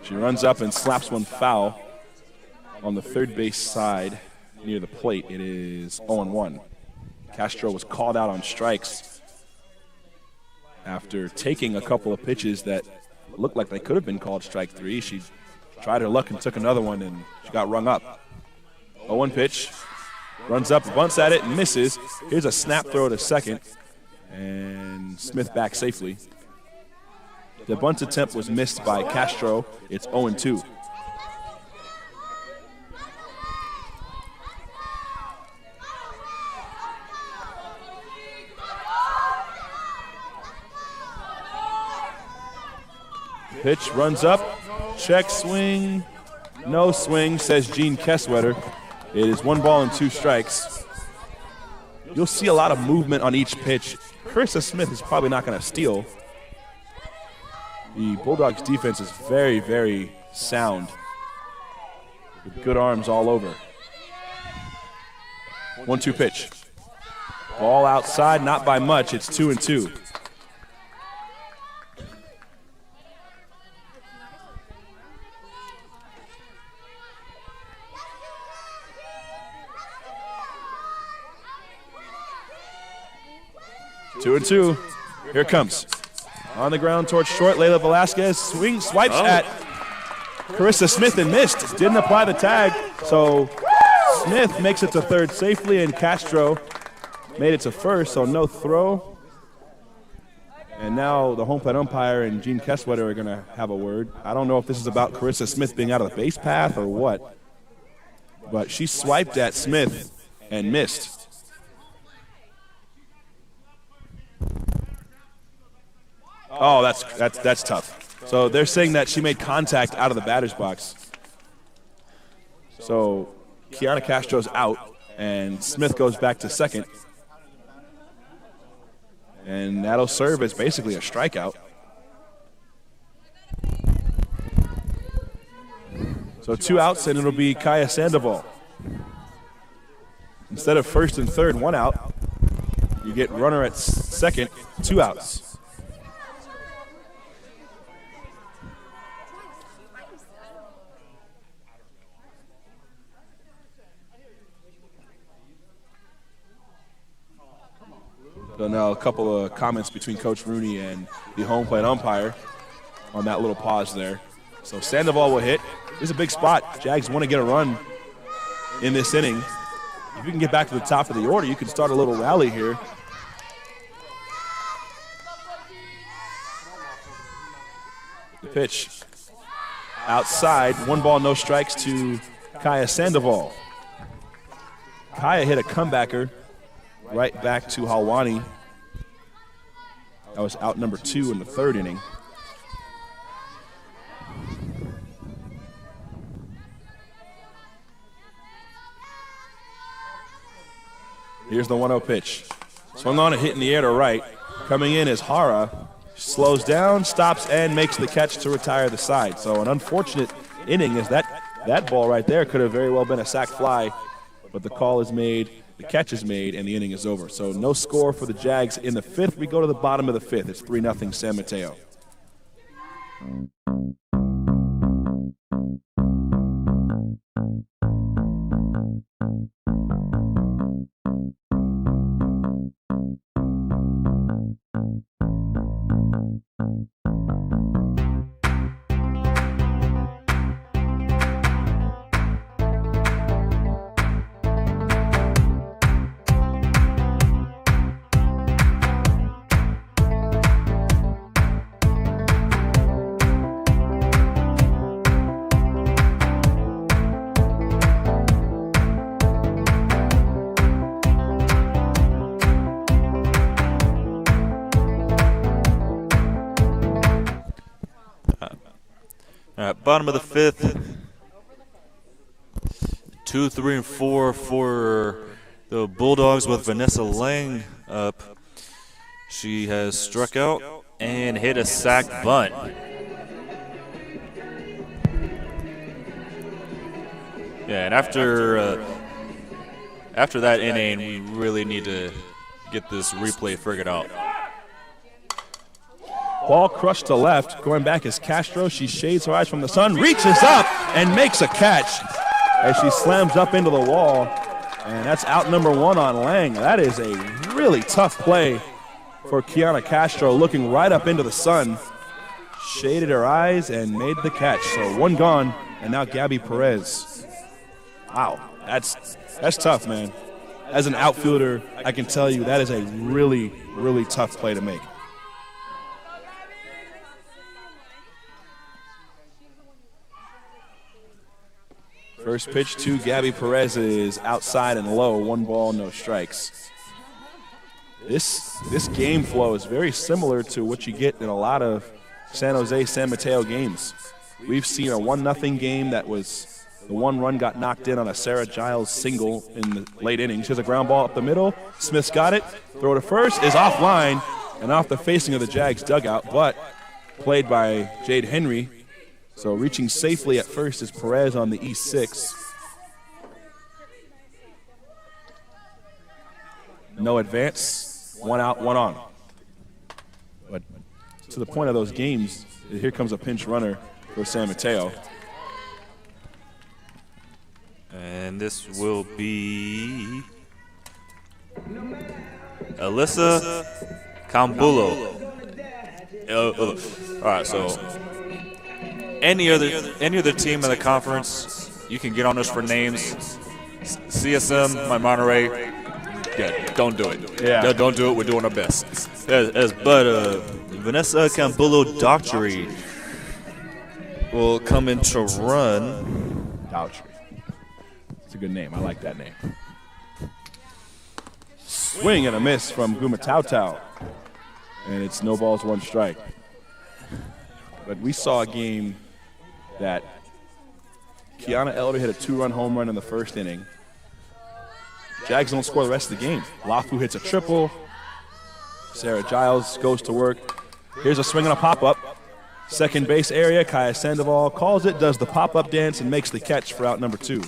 She runs up and slaps one foul on the third base side near the plate. It is 0-1. Castro was called out on strikes after taking a couple of pitches that looked like they could have been called strike three. She tried her luck and took another one, and she got rung up. 0-1 pitch. Runs up, bunts at it, and misses. Here's a snap throw to second, and Smith back safely. The bunt attempt was missed by Castro. It's 0-2. Pitch runs up, check swing, no swing, says Gene Kesswetter. It is 1 ball and 2 strikes. You'll see a lot of movement on each pitch. Carissa Smith is probably not going to steal. The Bulldogs defense is very, very sound with good arms all over. 1-2 pitch. Ball outside, not by much. It's 2-2. Two and two. Here it comes. On the ground towards short. Layla Velasquez swipes at Carissa Smith and missed. Didn't apply the tag. So Smith makes it to third safely, and Castro made it to first. So no throw. And now the home plate umpire and Gene Kesswetter are going to have a word. I don't know if this is about Carissa Smith being out of the base path or what, but she swiped at Smith and missed. Oh, that's tough. So they're saying that she made contact out of the batter's box. So Kiana Castro's out, and Smith goes back to second. And that'll serve as basically a strikeout. So 2 outs, and it'll be Kaya Sandoval. Instead of first and third, 1 out, you get runner at second, 2 outs. So now a couple of comments between Coach Rooney and the home plate umpire on that little pause there. So Sandoval will hit. This is a big spot. Jags want to get a run in this inning. If you can get back to the top of the order, you can start a little rally here. The pitch outside. 1 ball, no strikes to Kaya Sandoval. Kaya hit a comebacker right back to Halwani. That was out number 2 in the 3rd inning. Here's the 1-0 pitch. Swung on and hit in the air to right. Coming in is Hara. Slows down, stops, and makes the catch to retire the side. So an unfortunate inning, as that ball right there could have very well been a sac fly, but the call is made. The catch is made, and the inning is over. So no score for the Jags in the 5th. We go to the bottom of the 5th. It's 3-0 San Mateo. Bottom of the 5th. 2, 3, and 4 for the Bulldogs with Vanessa Lang up. She has struck out and hit a sack bunt. Yeah, and after that inning, we really need to get this replay figured out. Ball crushed to left. Going back is Castro. She shades her eyes from the sun, reaches up, and makes a catch as she slams up into the wall. And that's out number 1 on Lang. That is a really tough play for Kiana Castro, looking right up into the sun. Shaded her eyes and made the catch. So 1 gone, and now Gabby Perez. Wow, that's tough, man. As an outfielder, I can tell you that is a really, really tough play to make. First pitch to Gabby Perez is outside and low. 1 ball, no strikes. This game flow is very similar to what you get in a lot of San Jose, San Mateo games. We've seen a 1-0 game that was the 1 run got knocked in on a Sarah Giles single in the late innings. She has a ground ball up the middle. Smith's got it. Throw to first is offline and off the facing of the Jags dugout, but played by Jade Henry. So reaching safely at first is Perez on the E6. No advance, 1 out, 1 on. But to the point of those games, here comes a pinch runner for San Mateo. And this will be Alyssa Cambulo. All right, so any other team in the conference, you can get on us for names. CSM, my Monterey, yeah, don't do it. Yeah. Don't do it. We're doing our best. But Vanessa Cambulo Doctory will come in to run. Doctory. It's a good name. I like that name. Swing and a miss from Gumatau. And it's no balls, 1 strike. But we saw a game that Kiana Elder hit a 2-run home run in the first inning. Jags don't score the rest of the game. Lafu hits a triple. Sarah Giles goes to work. Here's a swing and a pop-up. Second base area, Kaya Sandoval calls it, does the pop-up dance, and makes the catch for out number 2.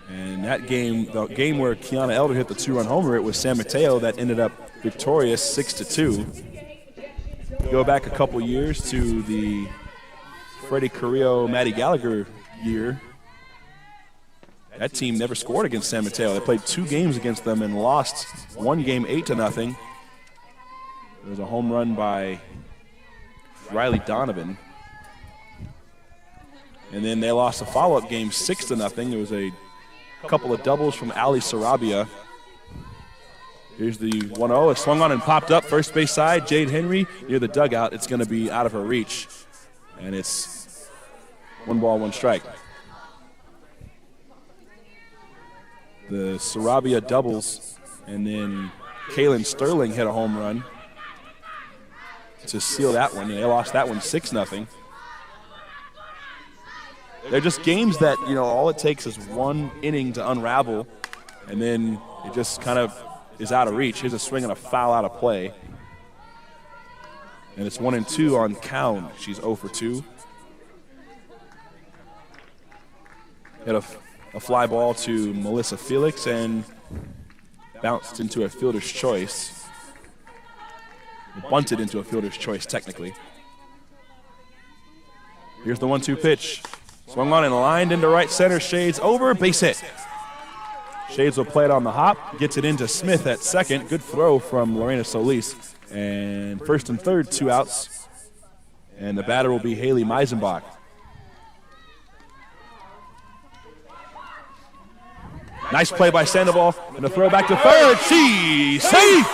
And that game, the game where Kiana Elder hit the 2-run homer, it was San Mateo that ended up victorious 6-2. Go back a couple years to the Freddie Carrillo, Maddie Gallagher year. That team never scored against San Mateo. They played 2 games against them and lost 1 game 8-0. There was a home run by Riley Donovan. And then they lost a follow-up game 6-0. There was a couple of doubles from Ali Sarabia. Here's the 1-0. It swung on and popped up first base side. Jade Henry near the dugout. It's going to be out of her reach. And it's 1 ball, 1 strike. The Sarabia doubles, and then Kaylin Sterling hit a home run to seal that one. They lost that one 6-0. They're just games that, you know, all it takes is 1 inning to unravel, and then it just kind of is out of reach. Here's a swing and a foul out of play. And it's 1-2 on Cowan. She's 0 for 2. Hit a fly ball to Melissa Felix and bounced into a fielder's choice. Bunted into a fielder's choice, technically. Here's the 1-2 pitch. Swung on and lined into right center. Shades over, base hit. Shades will play it on the hop, gets it into Smith at second. Good throw from Lorena Solis. And first and third, 2 outs. And the batter will be Haley Meisenbach. Nice play by Sandoval, and a throw back to third. She's safe!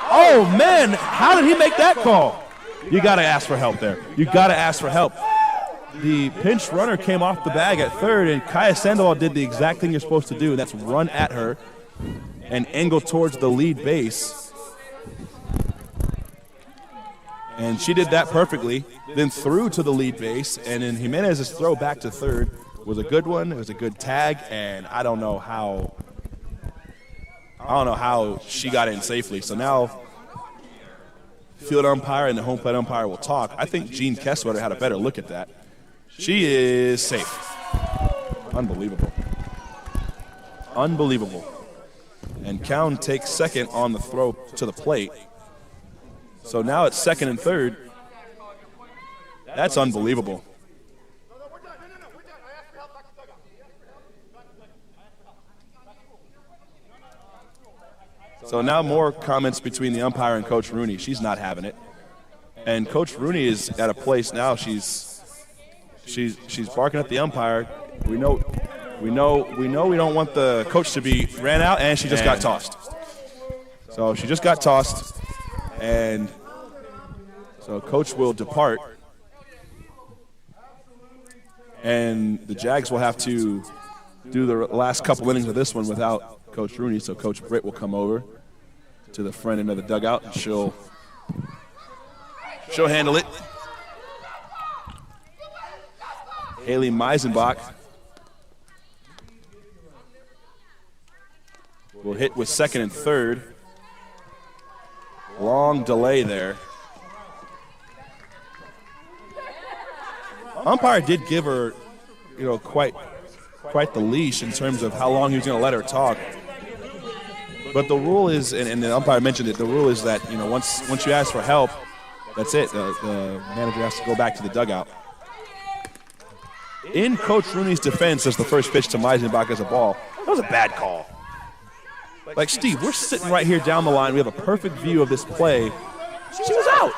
Oh, man, how did he make that call? You got to ask for help there. You got to ask for help. The pinch runner came off the bag at third, and Kaya Sandoval did the exact thing you're supposed to do, and that's run at her and angle towards the lead base. And she did that perfectly, then threw to the lead base, and then Jimenez's throw back to third was a good one. It was a good tag, and I don't know how she got in safely. So now field umpire and the home plate umpire will talk. I think Jean Kesswetter had a better look at that. She is safe. Unbelievable. Unbelievable. And Cowan takes second on the throw to the plate. So now it's second and third. That's unbelievable. So now more comments between the umpire and Coach Rooney. She's not having it. And Coach Rooney is at a place now. She's barking at the umpire. We know we don't want the coach to be ran out, and she just got tossed. So she just got tossed, and so coach will depart. And the Jags will have to do the last couple innings of this one without Coach Rooney. So Coach Britt will come over to the front end of the dugout, and she'll handle it. Haley Meisenbach will hit with second and third. Long delay there. Umpire did give her, quite the leash in terms of how long he was going to let her talk. But the rule is, and the umpire mentioned it, the rule is that, once you ask for help, that's it. The manager has to go back to the dugout. In Coach Rooney's defense, as the first pitch to Meisenbach as a ball, that was a bad call. Like, Steve, we're sitting right here down the line. We have a perfect view of this play. She was out.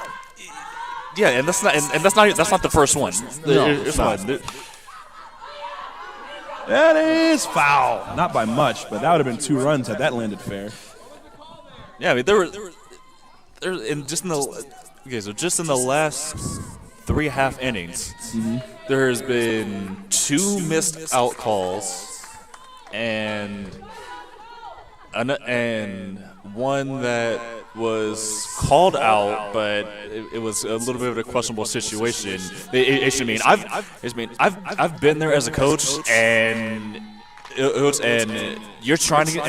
Yeah, and that's not the first one. No, it's not. That is foul. Not by much, but that would have been 2 runs had that landed fair. Yeah, I mean just in the last 3 half innings, there has been 2 missed out calls and one that was called out, but it was a little bit of a questionable situation. I've been there as a coach, and you're trying to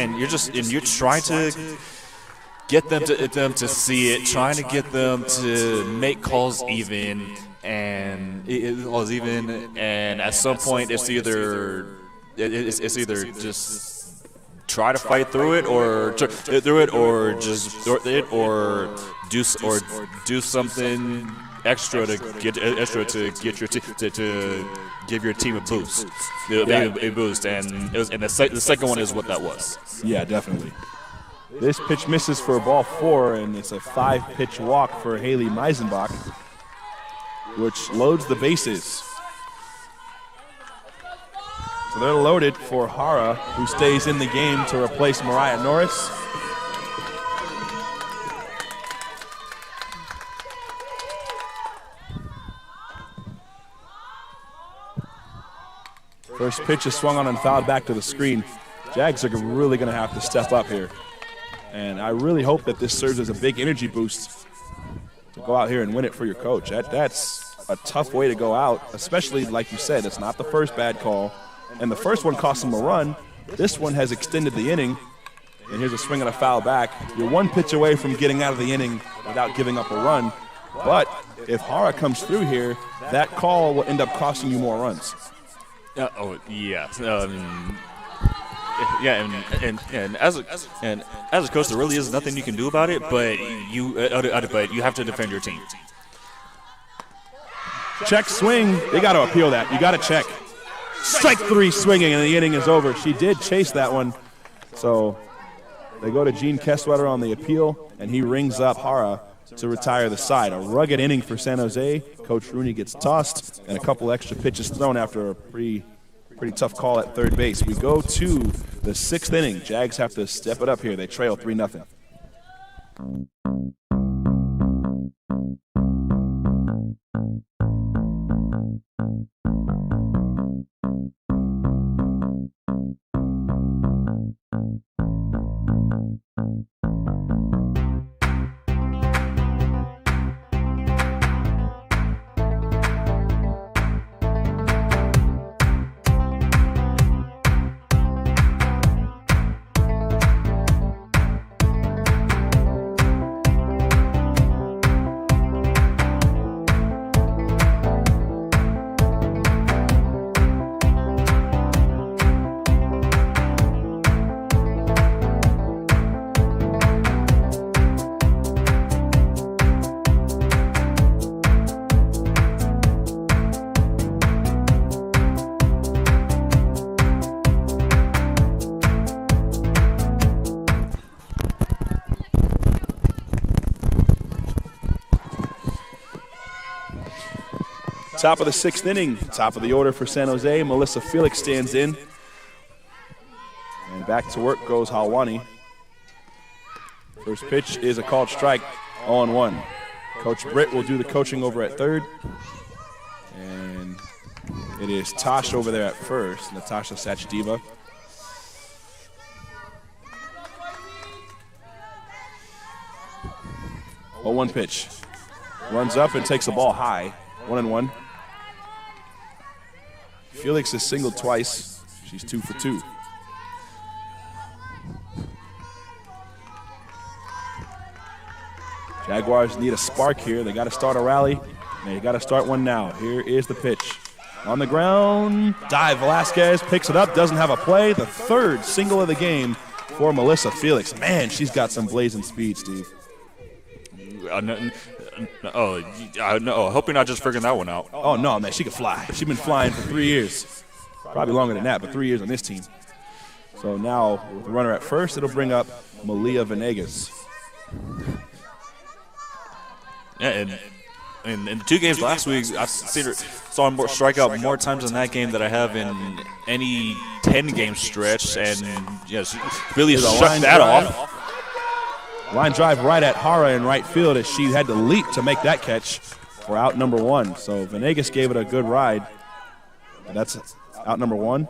get them to see it, trying to get them to make calls even, and at some point it's either just try to fight through it, or do something extra to give your team a boost, a boost, and the second one is what that was. Yeah, definitely. This pitch misses for ball 4, and it's a 5-pitch walk for Haley Meisenbach, which loads the bases. So they're loaded for Hara, who stays in the game to replace Mariah Norris. First pitch is swung on and fouled back to the screen. Jags are really going to have to step up here. And I really hope that this serves as a big energy boost to go out here and win it for your coach. That's a tough way to go out, especially, like you said, it's not the first bad call. And the first one cost him a run. This one has extended the inning. And here's a swing and a foul back. You're 1 pitch away from getting out of the inning without giving up a run. But if Hara comes through here, that call will end up costing you more runs. And as a coach, there really is nothing you can do about it. But you have to defend your team. Check swing. They got to appeal that. You got to check. Strike 3 swinging, and the inning is over. She did chase that one. So they go to Gene Kesswetter on the appeal, and he rings up Hara to retire the side. A rugged inning for San Jose. Coach Rooney gets tossed, and a couple extra pitches thrown after a pretty tough call at third base. We go to the 6th inning. Jags have to step it up here. They trail 3-0. Top of the 6th inning, top of the order for San Jose. Melissa Felix stands in. And back to work goes Halwani. First pitch is a called strike, 0-1. Coach Britt will do the coaching over at third. And it is Tosh over there at first, Natasha Sachdeva. Oh, 1 pitch. Runs up and takes the ball high. 1-1. Felix has singled twice. She's 2 for 2. Jaguars need a spark here. They got to start a rally. They got to start one now. Here is the pitch. On the ground, dive. Velasquez picks it up, doesn't have a play. The 3rd single of the game for Melissa Felix. Man, she's got some blazing speed, Steve. No, I hope you're not just figuring that one out. Oh, no, man, she can fly. She's been flying for 3 years. Probably longer than that, but 3 years on this team. So now, with the runner at first, it'll bring up Malia Venegas. Yeah, and in the 2 games last week, I saw her strike out more times in that game than I have in any 10-game stretch, and yes, really shut that off. Line drive right at Hara in right field as she had to leap to make that catch for out number 1. So Venegas gave it a good ride. That's out number 1.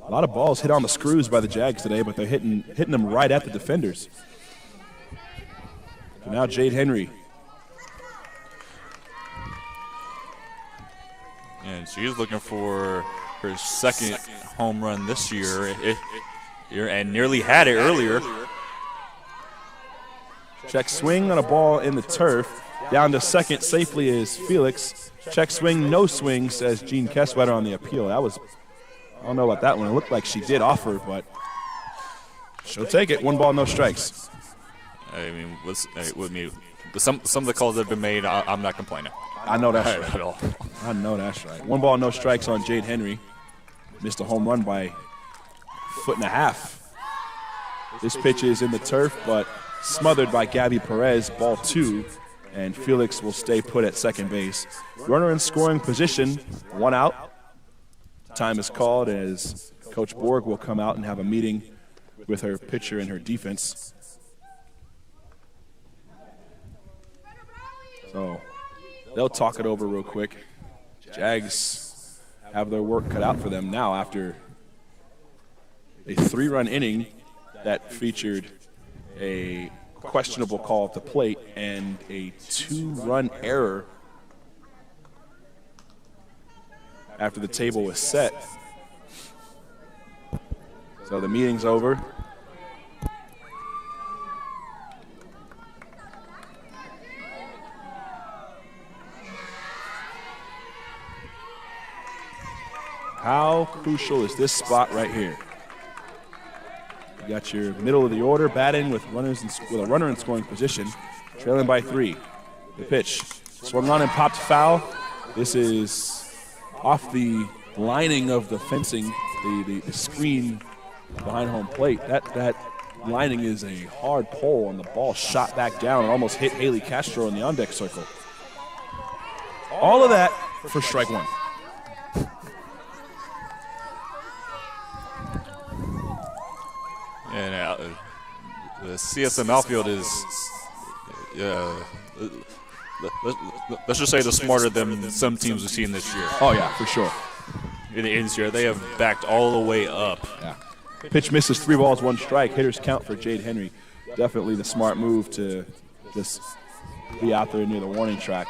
A lot of balls hit on the screws by the Jags today, but they're hitting them right at the defenders. So now Jade Henry. And she's looking for her 2nd home run this year, and nearly had it earlier. Check swing on a ball in the turf. Down to second safely is Felix. Check swing, no swing, says Jean Kesswetter on the appeal. That was, I don't know about that one. It looked like she did offer, but she'll take it. 1 ball, no strikes. I mean, some of the calls that have been made, I'm not complaining. I know that's right. At all. I know that's right. 1 ball, no strikes on Jade Henry. Missed a home run by 1.5 feet. This pitch is in the turf, but smothered by Gabby Perez, ball 2, and Felix will stay put at second base. Runner in scoring position, 1 out. Time is called as Coach Borg will come out and have a meeting with her pitcher and her defense. So they'll talk it over real quick. Jags have their work cut out for them now after a 3-run inning that featured a questionable call at the plate and a 2-run error after the table was set. So the meeting's over. How crucial is this spot right here? You got your middle of the order batting with a runner in scoring position, trailing by 3. The pitch swung on and popped foul. This is off the lining of the fencing, the screen behind home plate. That lining is a hard pole, and the ball shot back down and almost hit Haley Castro in the on-deck circle. All of that for strike 1. And the CSM outfield is, let's just say they're smarter than some teams we've seen this year. Oh, yeah, for sure. In this year, they have backed all the way up. Yeah. Pitch misses, 3 balls, 1 strike. Hitters count for Jade Henry. Definitely the smart move to just be out there near the warning track.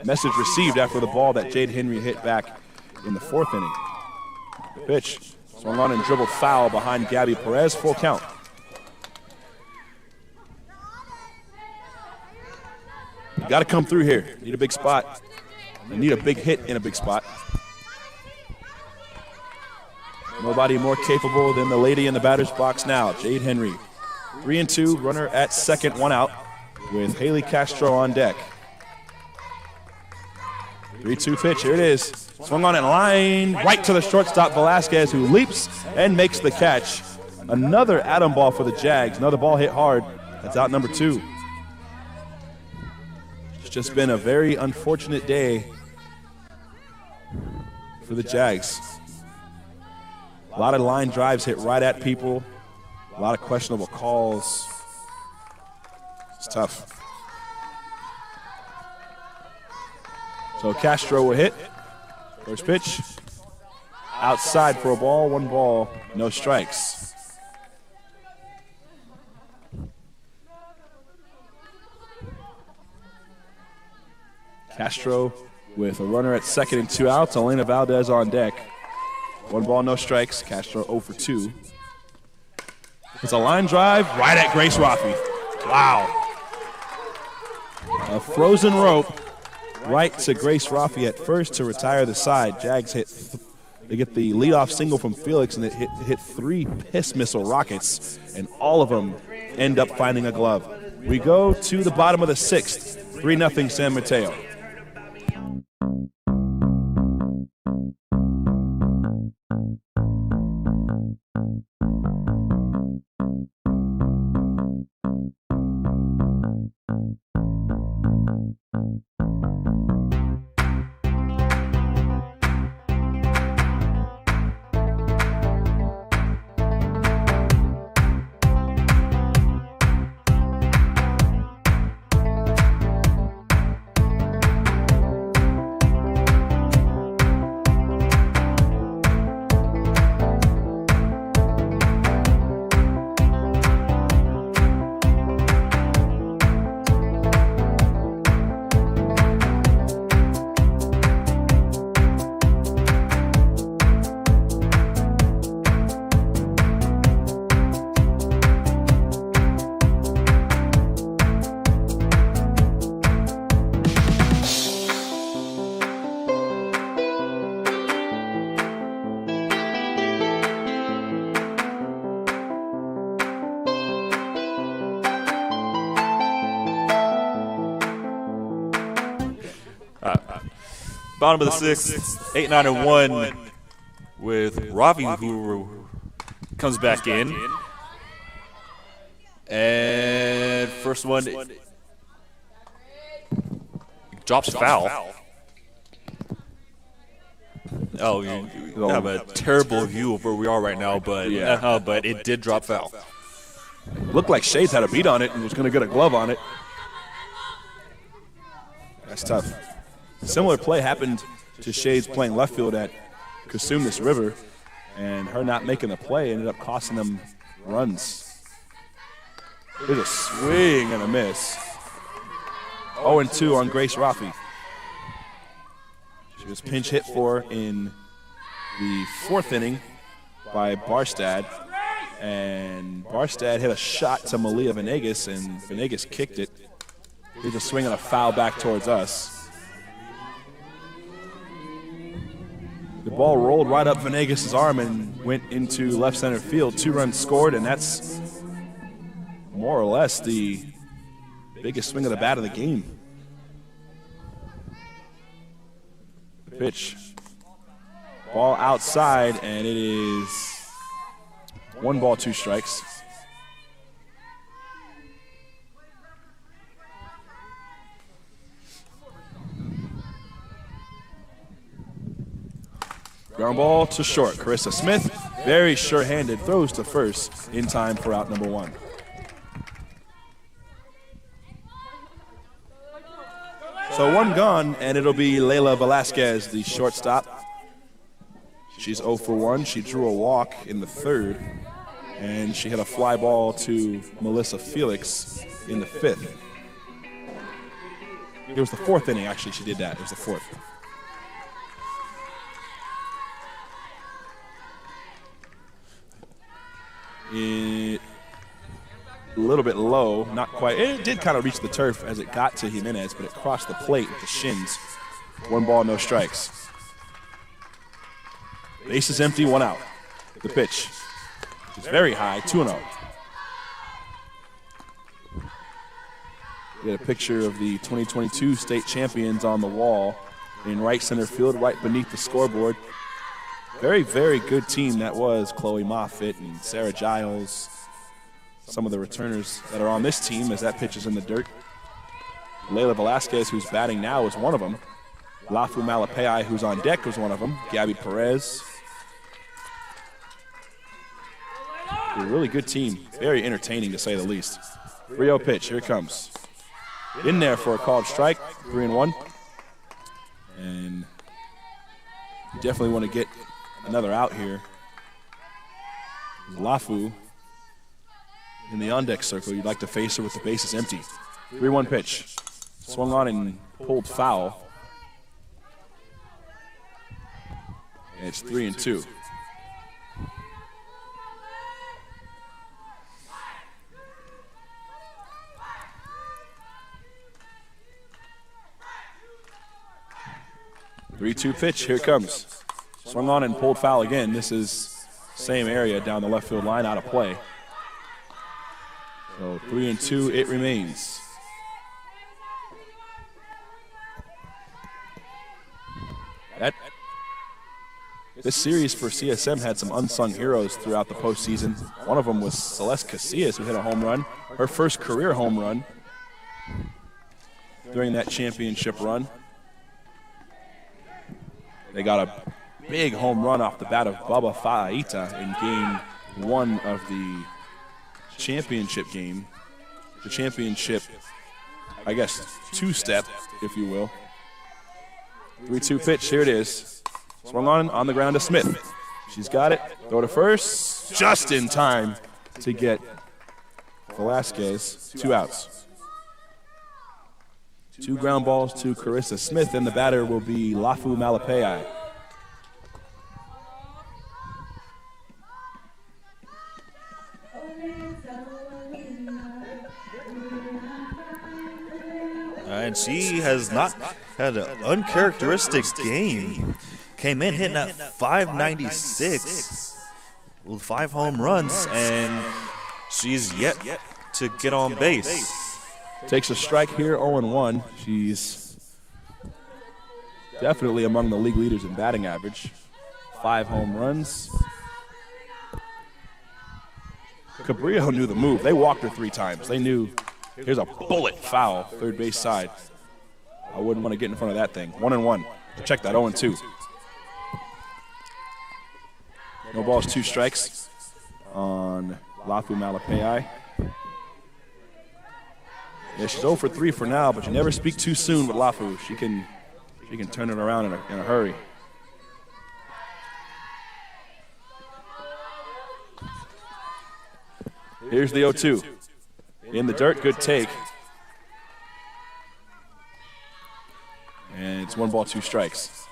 Message received after the ball that Jade Henry hit back in the 4th inning. Pitch swung on and dribbled foul behind Gabby Perez. Full count. You got to come through here. Need a big spot. You need a big hit in a big spot. Nobody more capable than the lady in the batter's box now, Jade Henry. 3-2, runner at second, 1 out, with Haley Castro on deck. 3-2 pitch, here it is. Swung on and line right to the shortstop, Velasquez, who leaps and makes the catch. Another atom ball for the Jags. Another ball hit hard. That's out number 2. It's just been a very unfortunate day for the Jags. A lot of line drives hit right at people. A lot of questionable calls. It's tough. So Castro will hit. First pitch. Outside for a ball, 1 ball, no strikes. Castro with a runner at second and 2 outs. Elena Valdez on deck. 1 ball, no strikes. Castro 0 for 2. It's a line drive right at Grace Rafi. Wow. A frozen rope right to Grace Rafi at first to retire the side. Jags they get the leadoff single from Felix, and it hit 3 piss missile rockets, and all of them end up finding a glove. We go to the bottom of the 6th, 3-0 San Mateo. Bottom of the 6th, 8-9-1 with Ravi, who comes back in. And first one drops foul. Oh, you have a terrible view of where we are right now, but but it did drop foul. Looked like Shades had a beat on it and was going to get a glove on it. That's tough. Similar play happened to Shades playing left field at Cosumnes River, and her not making the play ended up costing them runs. There's a swing and a miss. 0-2 on Grace Rafi. She was pinch hit for in the 4th inning by Barstad, and Barstad hit a shot to Malia Venegas, and Venegas kicked it. There's a swing and a foul back towards us. The ball rolled right up Venegas' arm and went into left center field. 2 runs scored, and that's more or less the biggest swing of the bat of the game. The pitch. Ball outside, and it is 1 ball, 2 strikes. Ground ball to short. Carissa Smith, very sure-handed, throws to first in time for out number 1. So 1 gone, and it'll be Layla Velasquez, the shortstop. She's 0 for 1. She drew a walk in the 3rd, and she hit a fly ball to Melissa Felix in the 5th. It was the 4th inning, actually, she did that. It was the 4th. A little bit low, not quite. It did kind of reach the turf as it got to Jimenez, but it crossed the plate with the shins. 1 ball, no strikes. Base is empty, 1 out. The pitch is very high, 2-0. We had a picture of the 2022 state champions on the wall in right center field, right beneath the scoreboard. Very, very good team that was. Chloe Moffitt and Sarah Giles. Some of the returners that are on this team as that pitch is in the dirt. Layla Velasquez, who's batting now, is one of them. Lafu Malapei, who's on deck, was one of them. Gabby Perez. A really good team. Very entertaining, to say the least. 3-0 pitch. Here it comes. In there for a called strike. 3-1. And you definitely want to get another out here. Lafu in the on-deck circle. You'd like to face her with the bases empty. 3-1 pitch. Swung on and pulled foul. And it's 3-2. Three-two pitch. Here it comes. Swung on and pulled foul again. This is same area down the left field line, out of play. So 3-2, it remains. This series for CSM had some unsung heroes throughout the postseason. One of them was Celeste Casillas, who hit a home run, her first career home run during that championship run. They got a big home run off the bat of Baba Fa'aita in game 1 of the championship game. The championship, I guess, two-step, if you will. 3-2 pitch, here it is. Swung on the ground to Smith. She's got it. Throw to first. Just in time to get Velasquez 2 outs. 2 ground balls to Carissa Smith, and the batter will be Lafu Malapei. And she has not had an uncharacteristic game. Came in hitting at 596 with 5 home runs, and she's yet to get on base. Takes a strike here, 0-1. She's definitely among the league leaders in batting average. 5 home runs. Cabrillo knew the move. They walked her 3 times. They knew here's a bullet foul, third base side. I wouldn't want to get in front of that thing. 1-1. Check that, 0-2. No balls, 2 strikes on Lafu Malapei. Yeah, she's 0 for 3 for now, but you never speak too soon with Lafu. She can turn it around in a hurry. Here's the 0-2. In the dirt, good take. And it's 1 ball, 2 strikes.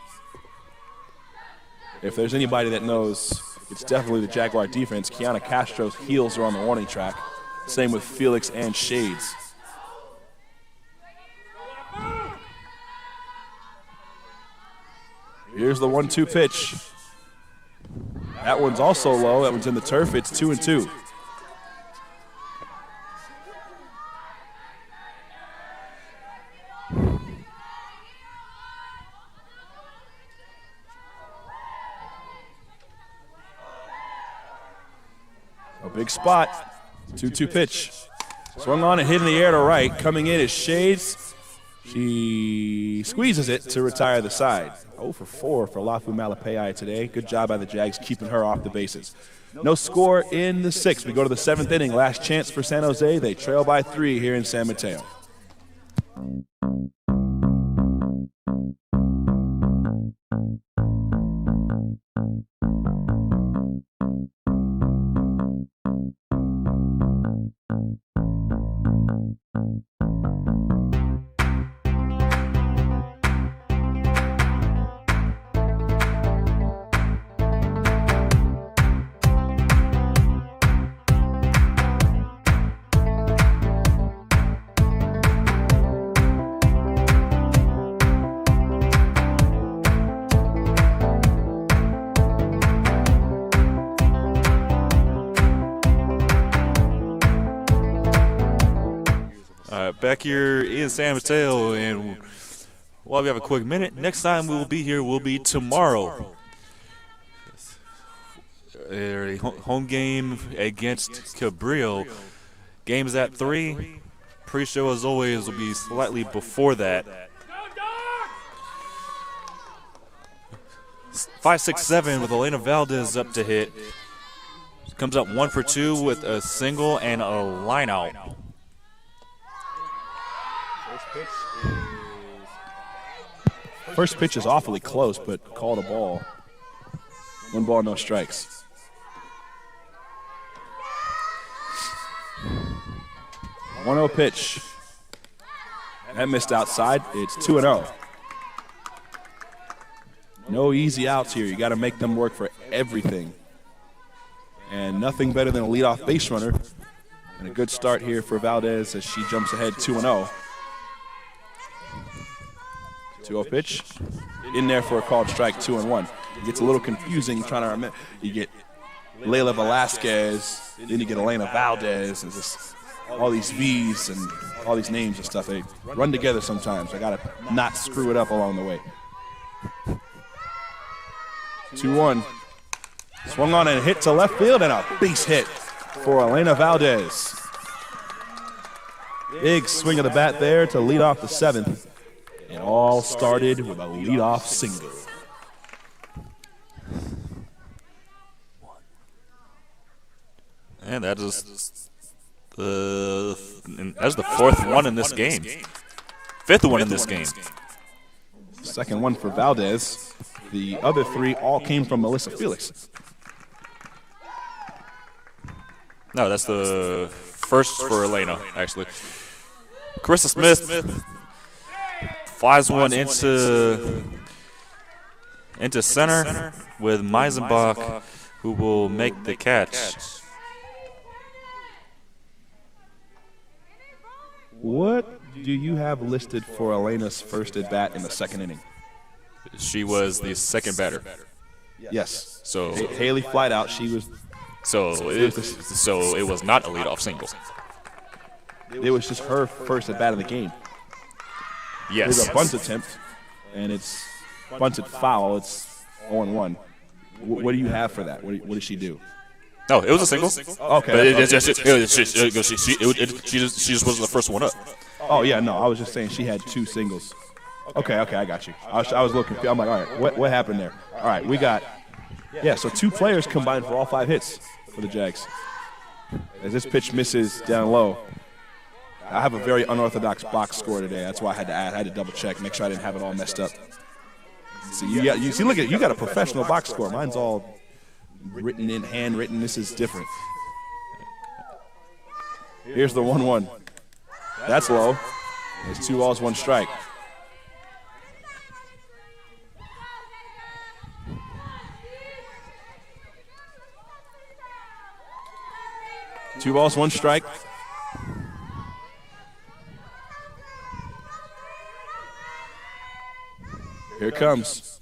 If there's anybody that knows, it's definitely the Jaguar defense. Kiana Castro's heels are on the warning track. Same with Felix and Shades. Here's the 1-2 pitch. That one's also low. That one's in the turf. It's 2-2. A big spot. 2-2 pitch. Swung on and hit in the air to right. Coming in is Shades. She squeezes it to retire the side. 0 for 4 for Lafu Malapei today. Good job by the Jags keeping her off the bases. No score in the 6th. We go to the 7th inning. Last chance for San Jose. They trail by 3 here in San Mateo. Back here in San Mateo, and while we have a quick minute, next time we will be here will be tomorrow. A home game against Cabrillo. Game's at 3. pre-show, as always, will be slightly before that. 5-6-7 with Elena Valdez up to hit. Comes up 1 for 2 with a single and a line out. First pitch is awfully close, but called a ball. 1 ball, no strikes. One 1-0 pitch. That missed outside. It's 2-0. No easy outs here. You got to make them work for everything. And nothing better than a leadoff base runner. And a good start here for Valdez as she jumps ahead 2-0. 2-0 pitch. In there for a called strike, 2-1. It gets a little confusing trying to remember. You get Layla Velasquez, then you get Elena Valdez, and just all these V's and all these names and stuff. They run together sometimes. I got to not screw it up along the way. 2-1. Swung on and hit to left field, and a base hit for Elena Valdez. Big swing of the bat there to lead off the 7th. It all started with a leadoff single. And that is that's the 4th one in this game. 5th one in this game. Second one for Valdez. The other 3 all came from Melissa Felix. No, that's the first for Elena, actually. Carissa Smith flies one into center with Meisenbach, who will make the catch. What do you have listed for Elena's first at bat in the 2nd inning? She was the second batter. Yes. So Haley flied out. She was. So it was not a leadoff single. It was just her first at bat of the game. Yes. It was a bunt attempt, and it's bunted foul. It's 0-1. What do you have for that? What did she do? No, it was a single. Okay. But she just wasn't the first one up. Oh yeah, no. I was just saying she had 2 singles. Okay, I got you. I was looking. I'm like, all right, what happened there? All right, we got. Yeah, so 2 players combined for all 5 hits for the Jags. As this pitch misses down low, I have a very unorthodox box score today. That's why I had to double check, make sure I didn't have it all messed up. See, you got a professional box score. Mine's all written in, handwritten. This is different. Here's the 1-1. That's low. There's 2 balls, 1 strike. Two balls, 1 strike. Here it comes.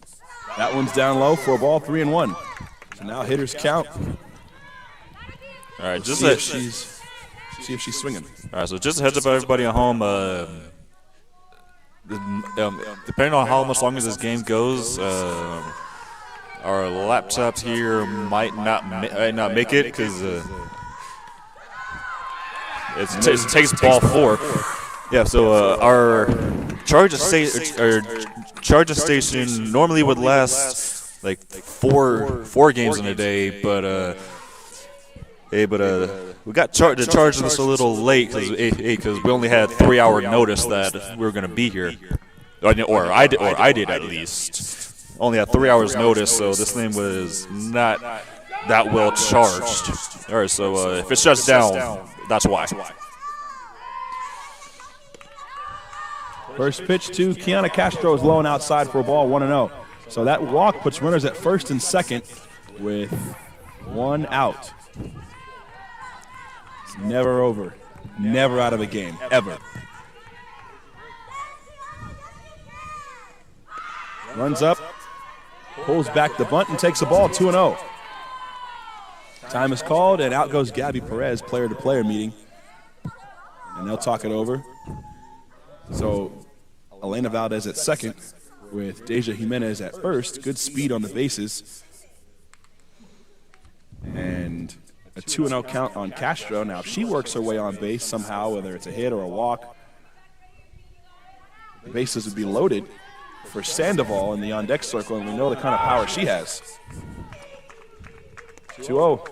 That one's down low for a ball, 3-1. So now hitters count. All right, see if she's swinging. All right, so just a heads up, everybody at home. Depending on how much longer this game goes, our laptops here might not make it because it takes ball 4. Yeah, so our charge station normally would last like four games in a day, but we got charged this a little late because we only had 3-hour notice that we were going to be here, or I did at least. Only had 3 hours notice, so this thing was not that well charged. All right, so if it shuts down, that's why. First pitch to Kiana Castro is low and outside for a ball, 1-0. So that walk puts runners at first and second with 1 out. It's never over. Never out of a game, ever. Runs up, pulls back the bunt and takes the ball, 2-0. Time is called, and out goes Gabby Perez, player-to-player meeting. And they'll talk it over. So Elena Valdez at second with Deja Jimenez at first. Good speed on the bases. And A 2-0 count on Castro. Now, if she works her way on base somehow, whether it's a hit or a walk, the bases would be loaded for Sandoval in the on-deck circle, and we know the kind of power she has. 2-0.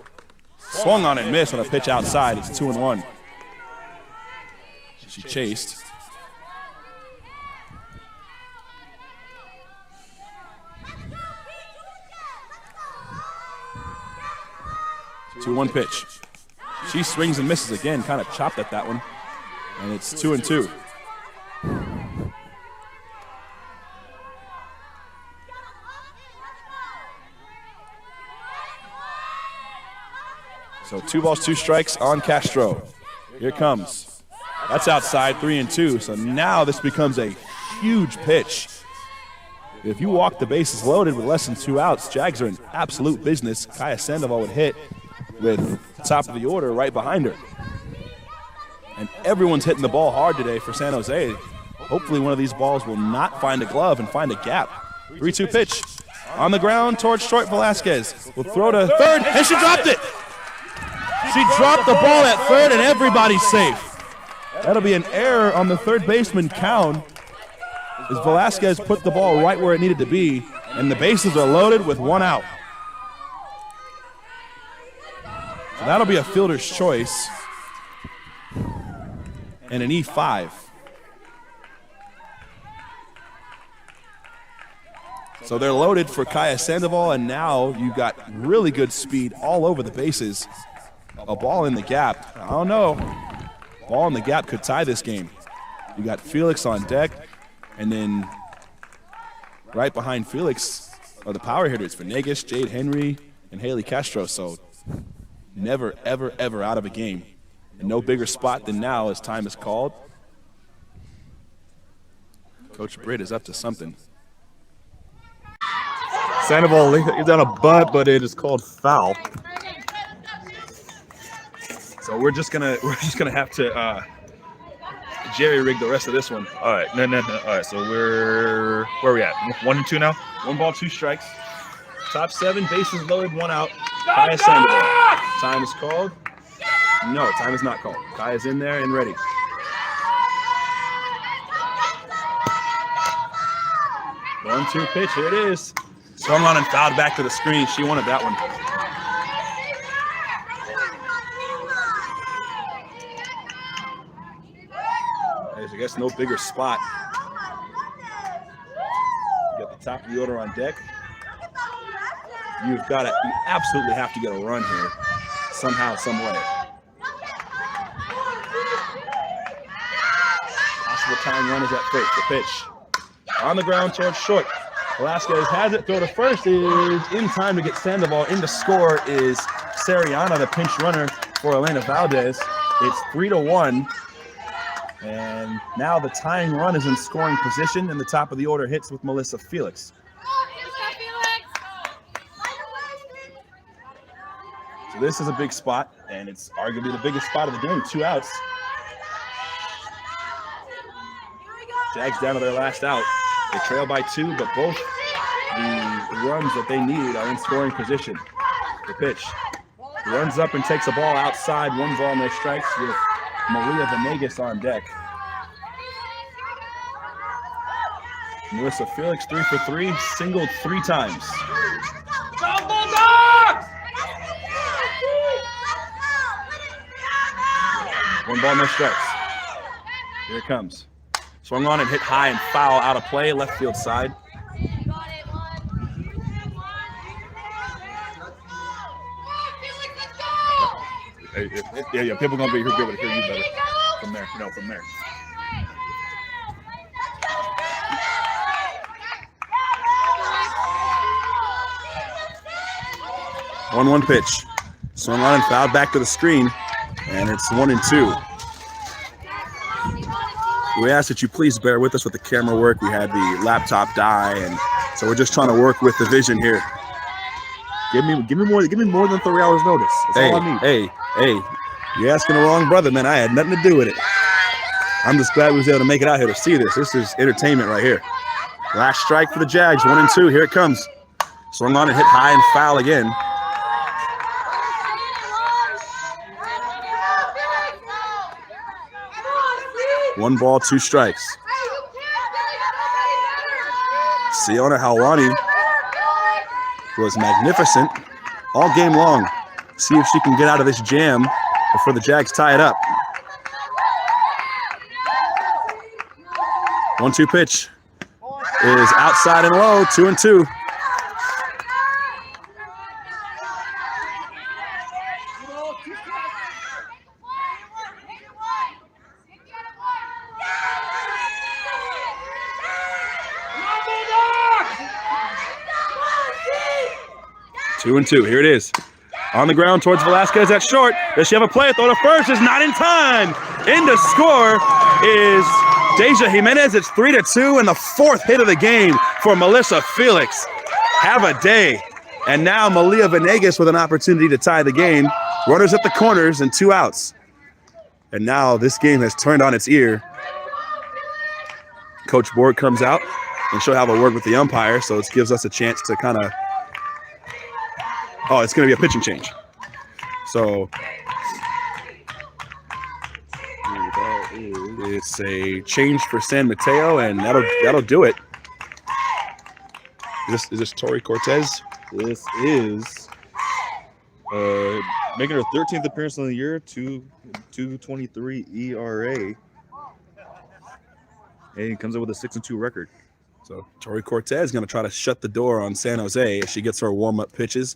Swung on and missed on a pitch outside. It's 2-1. She chased. Two 2-1 pitch. She swings and misses again, kind of chopped at that one. And it's 2-2. So 2 balls, 2 strikes on Castro. Here it comes. That's outside, 3-2. So now this becomes a huge pitch. If you walk the bases loaded with less than 2 outs, Jags are in absolute business. Kaya Sandoval would hit with top of the order right behind her. And everyone's hitting the ball hard today for San Jose. Hopefully one of these balls will not find a glove and find a gap. 3-2 pitch. On the ground towards short. Velasquez will throw to third, and she dropped it. She dropped the ball at third, and everybody's safe. That'll be an error on the third baseman count, as Velasquez put the ball right where it needed to be, and the bases are loaded with 1 out. So that'll be a fielder's choice and an E5. So they're loaded for Kaya Sandoval, and now you got really good speed all over the bases. A ball in the gap. I don't know. Ball in the gap could tie this game. You got Felix on deck, and then right behind Felix are the power hitters for Venegas, Jade Henry, and Haley Castro. So never, ever, ever out of a game. And no bigger spot than now as time is called. Coach Britt is up to something. Sandoval is on a butt, but it is called foul. So we're just gonna have to jerry rig the rest of this one. All right, no. All right, so where are we at? 1-2 now. 1 ball, 2 strikes. Top 7, bases loaded, 1 out. Kaya Sandoval. Time is called. No, time is not called. Kaya's in there and ready. One, 2 pitch. Here it is. Swung on and fouled back to the screen. She wanted that one. I guess no bigger spot. You got the top of the order on deck. You absolutely have to get a run here, somehow, some way. Possible time run is at first. The pitch on the ground towards short. Velasquez has it. Throw to first is in time to get Sandoval. In to score is Sariana, the pinch runner for Elena Valdez. It's 3-1. And now the tying run is in scoring position, and the top of the order hits with Melissa Felix. So this is a big spot, and it's arguably the biggest spot of the game. 2 outs. Jags down to their last out. They trail by 2, but both the runs that they need are in scoring position. The pitch. Runs up and takes a ball outside. 1 ball, no strikes with Maria Venegas on deck. Melissa Felix 3 for 3, singled 3 times. One ball, no strikes. Here it comes. Swung on and hit high and foul out of play, left field side. Yeah, people are going to be able to hear you better from there. No, from there. One pitch. Swung on and fouled back to the screen, and it's 1-2. We ask that you please bear with us with the camera work. We had the laptop die, and so we're just trying to work with the vision here. Give me more than 3 hours notice. That's all I need. Hey, you're asking the wrong brother, man. I had nothing to do with it. I'm just glad we was able to make it out here to see this. This is entertainment right here. Last strike for the Jags, 1-2. Here it comes. Swung on and hit high and foul again. 1 ball, 2 strikes. Siona Halwani was magnificent all game long. See if she can get out of this jam before the Jags tie it up. 1-2 pitch is outside and low, 2-2. Two and two. Here it is. On the ground towards Velasquez at short. Does she have a play? Throw to first is not in time. In to score is Deja Jimenez. It's 3-2 and the 4th hit of the game for Melissa Felix. Have a day. And now Malia Venegas with an opportunity to tie the game. Runners at the corners and 2 outs. And now this game has turned on its ear. Coach Borg comes out and she'll have a word with the umpire, so it gives us a chance to kind of. Oh, it's going to be a pitching change. So it's a change for San Mateo, and that'll do it. Is this Tori Cortez? This is making her 13th appearance in the year, 2.23 ERA, and comes up with a 6-2 record. So Tori Cortez is going to try to shut the door on San Jose as she gets her warm-up pitches.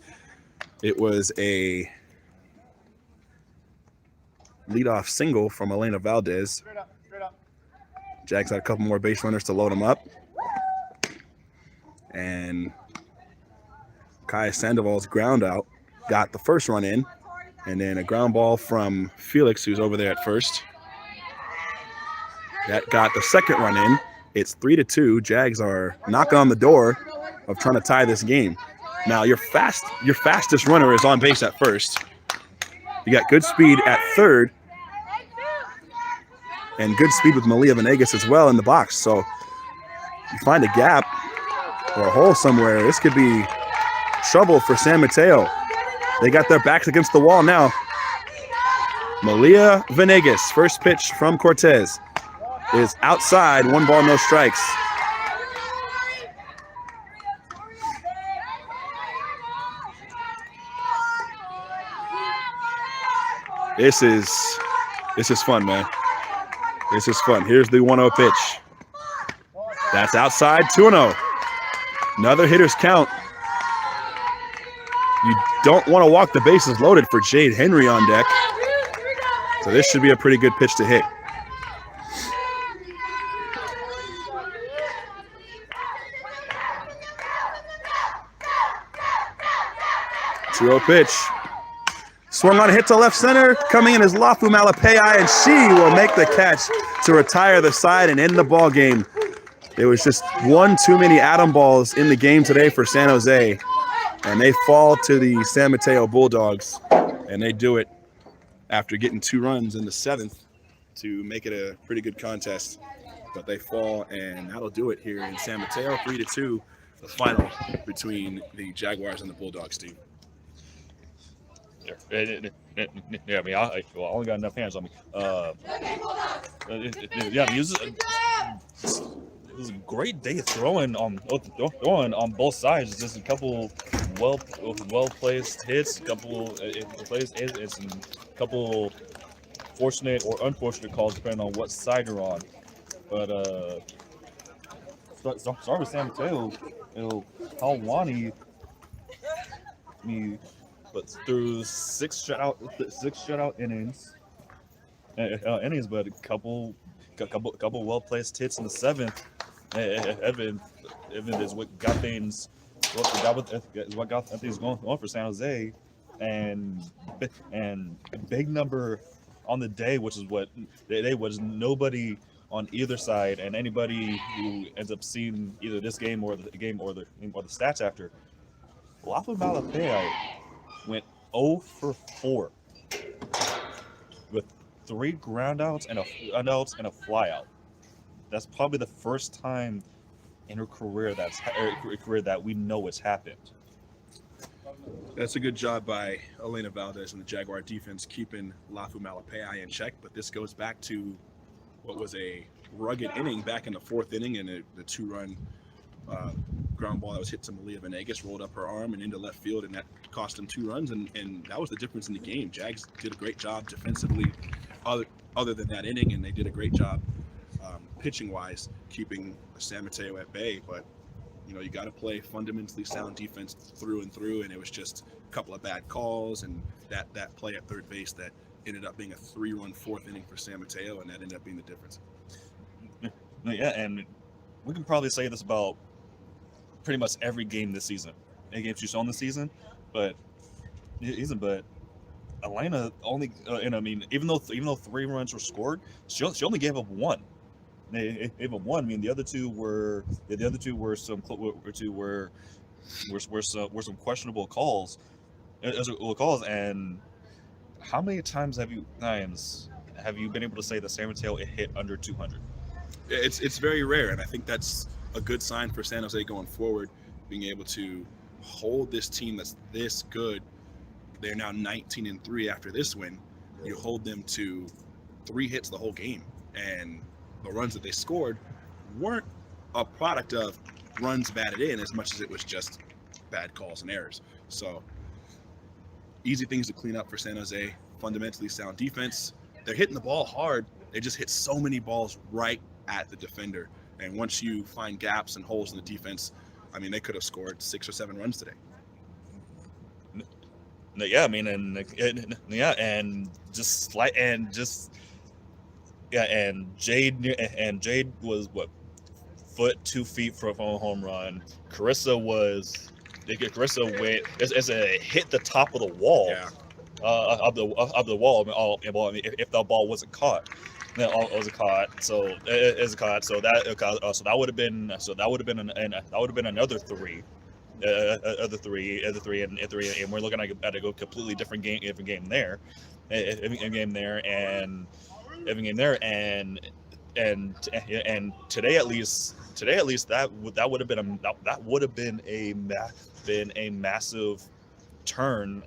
It was a leadoff single from Elena Valdez. Straight up. Jags had a couple more base runners to load them up. And Kaya Sandoval's ground out got the first run in. And then a ground ball from Felix, who's over there at first. That got the second run in. It's 3-2. Jags are knocking on the door of trying to tie this game. Now your fastest runner is on base at first. You got good speed at third. And good speed with Malia Venegas as well in the box. So you find a gap or a hole somewhere, this could be trouble for San Mateo. They got their backs against the wall now. Malia Venegas, first pitch from Cortez, is outside, 1 ball, no strikes. This is fun, man. This is fun. Here's the 1-0 pitch. That's outside, 2-0. Another hitter's count. You don't want to walk the bases loaded for Jade Henry on deck. So this should be a pretty good pitch to hit. 2-0 pitch. Swung on a hit to left center. Coming in is Lafu Malapei, and she will make the catch to retire the side and end the ball game. It was just one too many atom balls in the game today for San Jose, and they fall to the San Mateo Bulldogs, and they do it after getting 2 runs in the 7th to make it a pretty good contest. But they fall, and that'll do it here in San Mateo, 3-2, the final between the Jaguars and the Bulldogs team. Yeah, I mean, I only got enough hands on me. It was a great day throwing on both sides. It's just a couple well placed hits, couple plays, and some couple fortunate or unfortunate calls depending on what side you're on. But start with San Mateo. Halwani, but through six shutout innings, but a couple well placed hits in the 7th. Evan is what got things going on for San Jose, and big number on the day, which is what they was nobody on either side, and anybody who ends up seeing either this game or the stats after, Lafu Malapei went 0 for 4 with 3 groundouts and a flyout. That's probably the first time in her career that we know it's happened. That's a good job by Elena Valdez and the Jaguar defense keeping Lafu Malapei in check, but this goes back to what was a rugged inning back in the 4th inning, and the 2-run ground ball that was hit to Malia Venegas rolled up her arm and into left field, and that cost them 2 runs, and that was the difference in the game. Jags did a great job defensively other than that inning, and they did a great job pitching wise keeping San Mateo at bay. But you got to play fundamentally sound defense through and through, and it was just a couple of bad calls and that play at third base that ended up being a 3-run 4th inning for San Mateo, and that ended up being the difference. Yeah, and we can probably say this about pretty much every game this season. Any games you saw in the season, but Atlanta only, and I mean, even though 3 runs were scored, she only gave up 1. They gave up 1. I mean, the other two were some questionable calls, and how many times have you been able to say that San Mateo hit under 200? It's very rare, and I think that's a good sign for San Jose going forward, being able to hold this team that's this good. They're now 19-3 after this win. You hold them to 3 hits the whole game, and the runs that they scored weren't a product of runs batted in as much as it was just bad calls and errors. So easy things to clean up for San Jose. Fundamentally sound defense. They're hitting the ball hard. They just hit so many balls right at the defender. And once you find gaps and holes in the defense, I mean, they could have scored 6 or 7 runs today. Yeah, I mean, and Jade was what, foot 2 feet from a home run. Carissa went as a hit the top of the wall. Yeah. Of the wall. I mean, if the ball wasn't caught, then it wasn't caught. So it's caught. So that would have been another 3. Other three, and we're looking at a completely different game there, and today at least that would have been a massive turn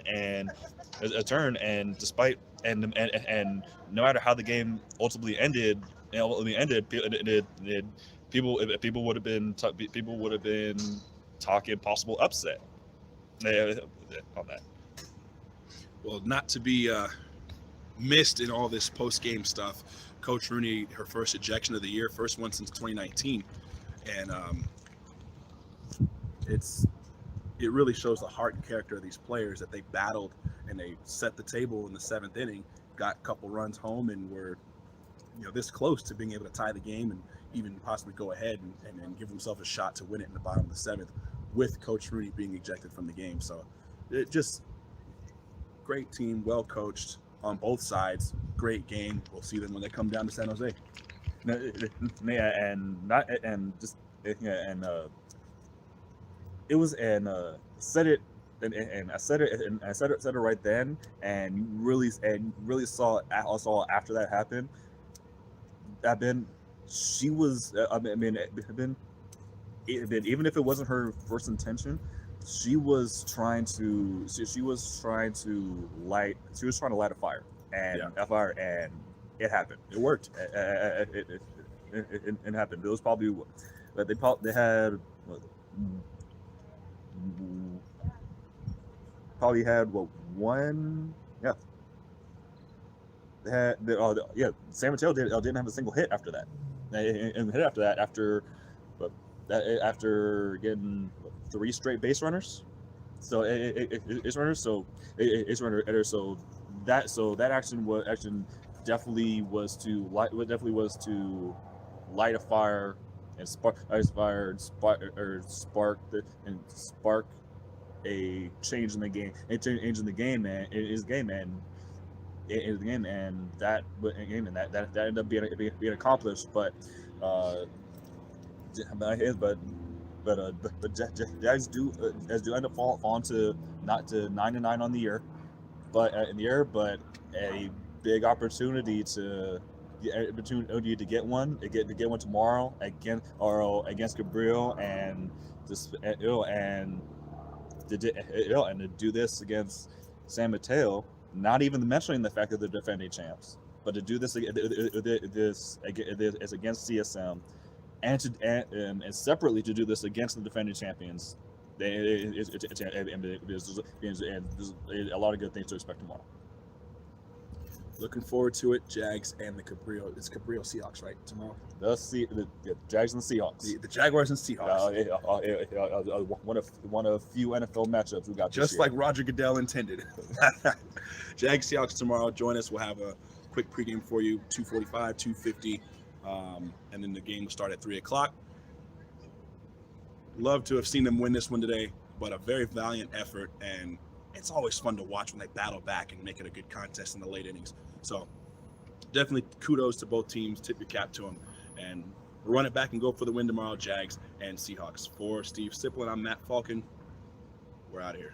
and despite and no matter how the game ultimately ended, people would have been talking possible upset on that. Well, not to be missed in all this post-game stuff, Coach Rooney, her first ejection of the year, first one since 2019, and it really shows the heart and character of these players, that they battled and they set the table in the 7th inning, got a couple runs home, and were this close to being able to tie the game and even possibly go ahead and give themselves a shot to win it in the bottom of the 7th, with Coach Rooney being ejected from the game. So it just great team, well coached on both sides, great game. We'll see them when they come down to San Jose. I said it right then, and really saw after that happened. She was, even if it wasn't her first intention, she was trying to light a fire, and it happened. It worked. It happened. It was probably they had one. Yeah. San Mateo didn't have a single hit after that, and hit after that after getting 3 straight base runners. So that action definitely was to light a fire and spark a change in the game, and that ended up being accomplished. But Jags do end up falling to not to 9-9 on the year, but a big opportunity to get one tomorrow against Gabriel, and to do this against San Mateo, not even mentioning the fact that they're defending champs. but to do this is against CSM, and separately to do this against the defending champions. There's a lot of good things to expect tomorrow. Looking forward to it. Jags and the Cabrillo. It's Cabrillo Seahawks, right? Tomorrow. The Jags and the Seahawks. The Jaguars and Seahawks. One of few NFL matchups we got. Just like Roger Goodell intended. Jags Seahawks tomorrow. Join us. We'll have a quick pregame for you. 2:45, 2:50, and then the game will start at 3:00. Love to have seen them win this one today, but a very valiant effort, and it's always fun to watch when they battle back and make it a good contest in the late innings. So definitely kudos to both teams. Tip your cap to them. And run it back and go for the win tomorrow, Jags and Seahawks. For Steve Sciplin, I'm Matt Faulcon. We're out of here.